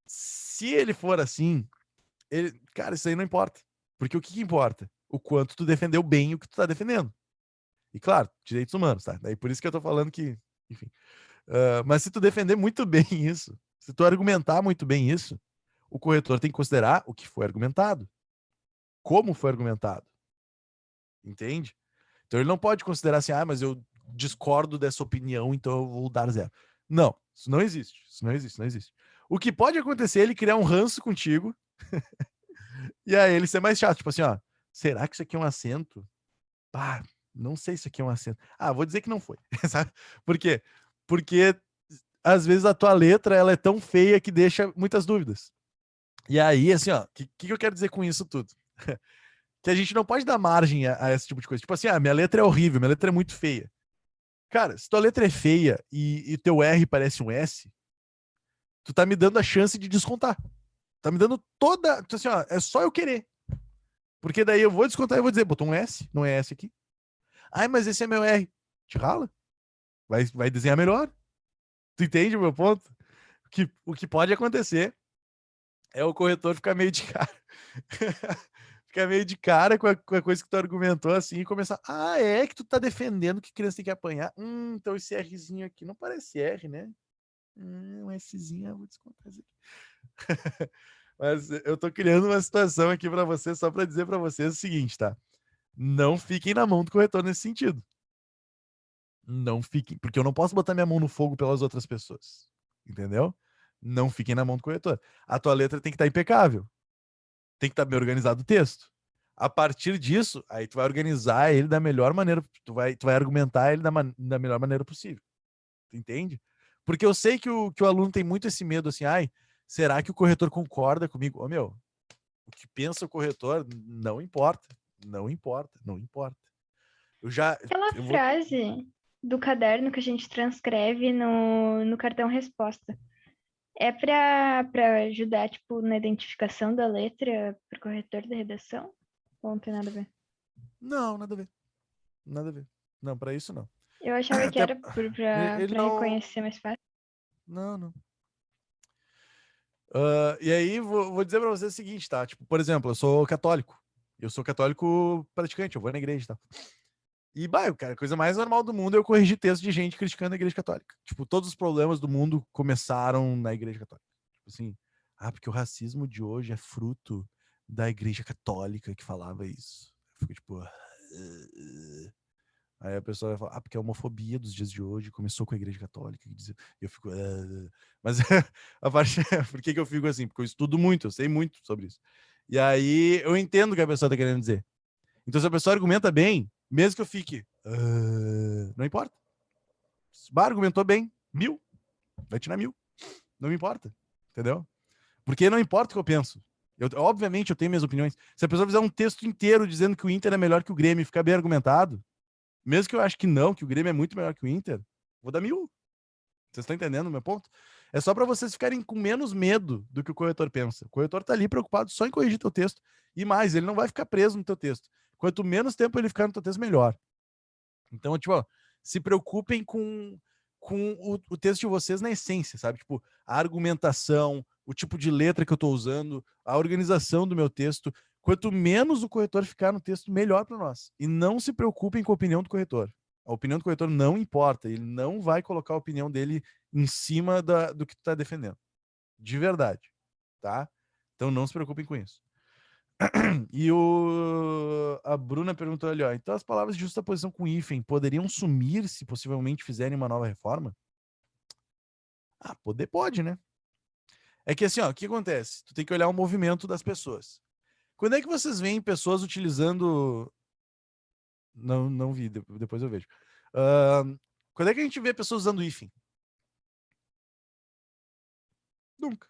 Se ele for assim, cara, isso aí não importa. Porque o que importa? O quanto tu defendeu bem o que tu tá defendendo. E claro, direitos humanos, tá? Daí por isso que eu tô falando que, enfim. Mas se tu defender muito bem isso, se tu argumentar muito bem isso, o corretor tem que considerar o que foi argumentado. Como foi argumentado. Entende? Então ele não pode considerar assim, mas eu discordo dessa opinião, então eu vou dar 0. Não, isso não existe. Isso não existe, não existe. O que pode acontecer é ele criar um ranço contigo e aí ele ser mais chato. Tipo assim, ó, será que isso aqui é um acento? Não sei se isso aqui é um acento. Vou dizer que não foi. Sabe? Por quê? Porque às vezes a tua letra ela é tão feia que deixa muitas dúvidas. E aí, assim, ó, o que eu quero dizer com isso tudo? Que a gente não pode dar margem a esse tipo de coisa. Tipo assim, minha letra é horrível, minha letra é muito feia. Cara, se tua letra é feia e teu R parece um S, tu tá me dando a chance de descontar. Tá me dando toda. Assim, ó, é só eu querer. Porque daí eu vou descontar e vou dizer, botou um S, não é S aqui. Mas esse é meu R. Te rala. Vai desenhar melhor. Tu entende o meu ponto? O que pode acontecer é o corretor ficar meio de cara. Ficar meio de cara com a coisa que tu argumentou assim e começar. É que tu tá defendendo que criança tem que apanhar. Então esse Rzinho aqui não parece R, né? Um Szinho, eu vou descontar isso aqui. Mas eu tô criando uma situação aqui para vocês, só para dizer para vocês o seguinte, tá? Não fiquem na mão do corretor nesse sentido. Não fiquem, porque eu não posso botar minha mão no fogo pelas outras pessoas. Entendeu? Não fiquem na mão do corretor. A tua letra tem que estar impecável. Tem que estar bem organizado o texto. A partir disso, aí tu vai organizar ele da melhor maneira, tu vai argumentar ele da melhor maneira possível. Tu entende? Porque eu sei que o aluno tem muito esse medo assim, será que o corretor concorda comigo? Meu, o que pensa o corretor não importa. Não importa, não importa. Aquela frase do caderno que a gente transcreve no cartão resposta. É para ajudar, tipo, na identificação da letra pro corretor da redação? Ou não tem nada a ver? Não, nada a ver. Nada a ver. Não, para isso não. Eu achava que era ele pra não... reconhecer mais fácil. Não. E aí, vou dizer pra vocês o seguinte, tá? Tipo, por exemplo, eu sou católico. Eu sou católico praticante, eu vou na igreja, tá? E, cara, a coisa mais normal do mundo é eu corrigir texto de gente criticando a Igreja Católica. Tipo, todos os problemas do mundo começaram na Igreja Católica. Tipo assim, porque o racismo de hoje é fruto da Igreja Católica que falava isso. Eu fico tipo... Aí a pessoa vai falar, porque a homofobia dos dias de hoje começou com a Igreja Católica. E eu fico... Mas a parte... Por que eu fico assim? Porque eu estudo muito, eu sei muito sobre isso. E aí eu entendo o que a pessoa tá querendo dizer. Então, se a pessoa argumenta bem, mesmo que eu fique... não importa. Argumentou bem, 1000. Vai tirar 1000. Não me importa. Entendeu? Porque não importa o que eu penso. Obviamente, eu tenho minhas opiniões. Se a pessoa fizer um texto inteiro dizendo que o Inter é melhor que o Grêmio e ficar bem argumentado, mesmo que eu ache que não, que o Grêmio é muito melhor que o Inter, vou dar 1000. Vocês estão entendendo o meu ponto? É só para vocês ficarem com menos medo do que o corretor pensa. O corretor tá ali preocupado só em corrigir teu texto. E mais, ele não vai ficar preso no teu texto. Quanto menos tempo ele ficar no teu texto, melhor. Então, tipo, ó, se preocupem com o texto de vocês na essência, sabe? Tipo, a argumentação, o tipo de letra que eu tô usando, a organização do meu texto. Quanto menos o corretor ficar no texto, melhor para nós. E não se preocupem com a opinião do corretor. A opinião do corretor não importa. Ele não vai colocar a opinião dele em cima do que tu tá defendendo. De verdade. Tá? Então não se preocupem com isso. E a Bruna perguntou ali, ó, então as palavras de justaposição com hífen poderiam sumir se possivelmente fizerem uma nova reforma? Pode, né? É que assim, ó, o que acontece? Tu tem que olhar o movimento das pessoas. Quando é que vocês veem pessoas utilizando... Não vi, depois eu vejo. Quando é que a gente vê pessoas usando hífen? Nunca.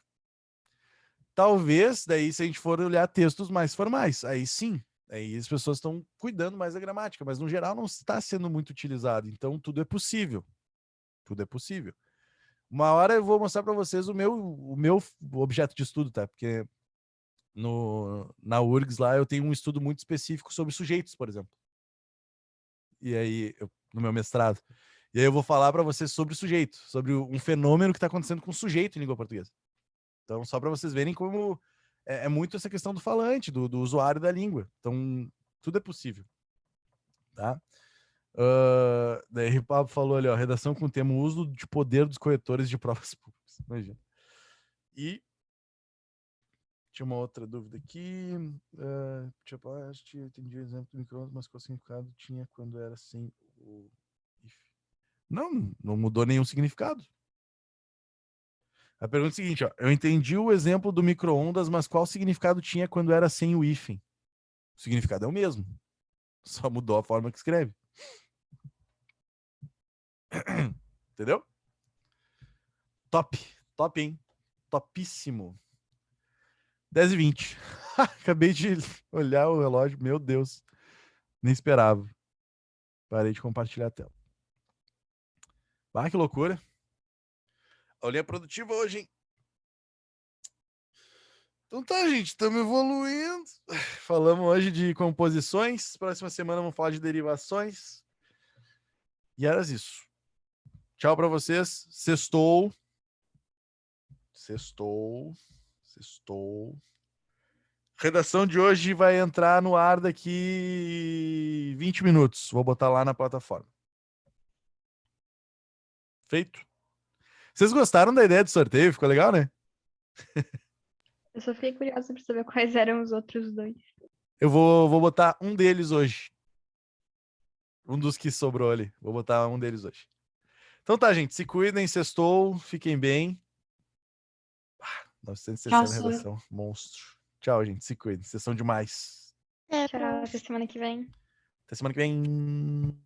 Talvez, daí, se a gente for olhar textos mais formais, aí sim, aí as pessoas estão cuidando mais da gramática, mas no geral não está sendo muito utilizado, então tudo é possível. Tudo é possível. Uma hora eu vou mostrar para vocês o meu objeto de estudo, tá? Porque na URGS lá eu tenho um estudo muito específico sobre sujeitos, por exemplo. E aí, no meu mestrado. E aí eu vou falar para vocês sobre o sujeito, sobre um fenômeno que está acontecendo com o sujeito em língua portuguesa. Então, só para vocês verem como é muito essa questão do falante, do usuário da língua. Então, tudo é possível. Tá? Daí o Pablo falou ali, ó, redação com o tema uso de poder dos corretores de provas públicas. Imagina. E tinha uma outra dúvida aqui. Eu entendi o exemplo do micro-ondas, mas qual significado tinha quando era sem o if? Não mudou nenhum significado. A pergunta é a seguinte, ó, eu entendi o exemplo do micro-ondas, mas qual significado tinha quando era sem o hífen? O significado é o mesmo. Só mudou a forma que escreve. Entendeu? Top, hein? Topíssimo. 10h20. Acabei de olhar o relógio, meu Deus. Nem esperava. Parei de compartilhar a tela. Que loucura. Aulinha produtiva hoje, hein? Então tá, gente, estamos evoluindo. Falamos hoje de composições. Próxima semana vamos falar de derivações. E era isso. Tchau para vocês. Sextou. Redação de hoje vai entrar no ar daqui 20 minutos. Vou botar lá na plataforma. Feito. Vocês gostaram da ideia do sorteio? Ficou legal, né? Eu só fiquei curiosa para saber quais eram os outros dois. Eu vou botar um deles hoje. Um dos que sobrou ali. Vou botar um deles hoje. Então tá, gente. Se cuidem, sextou. Fiquem bem. 960 redação. Monstro. Tchau, gente. Se cuidem. Vocês são demais. Tchau, até semana que vem. Até semana que vem.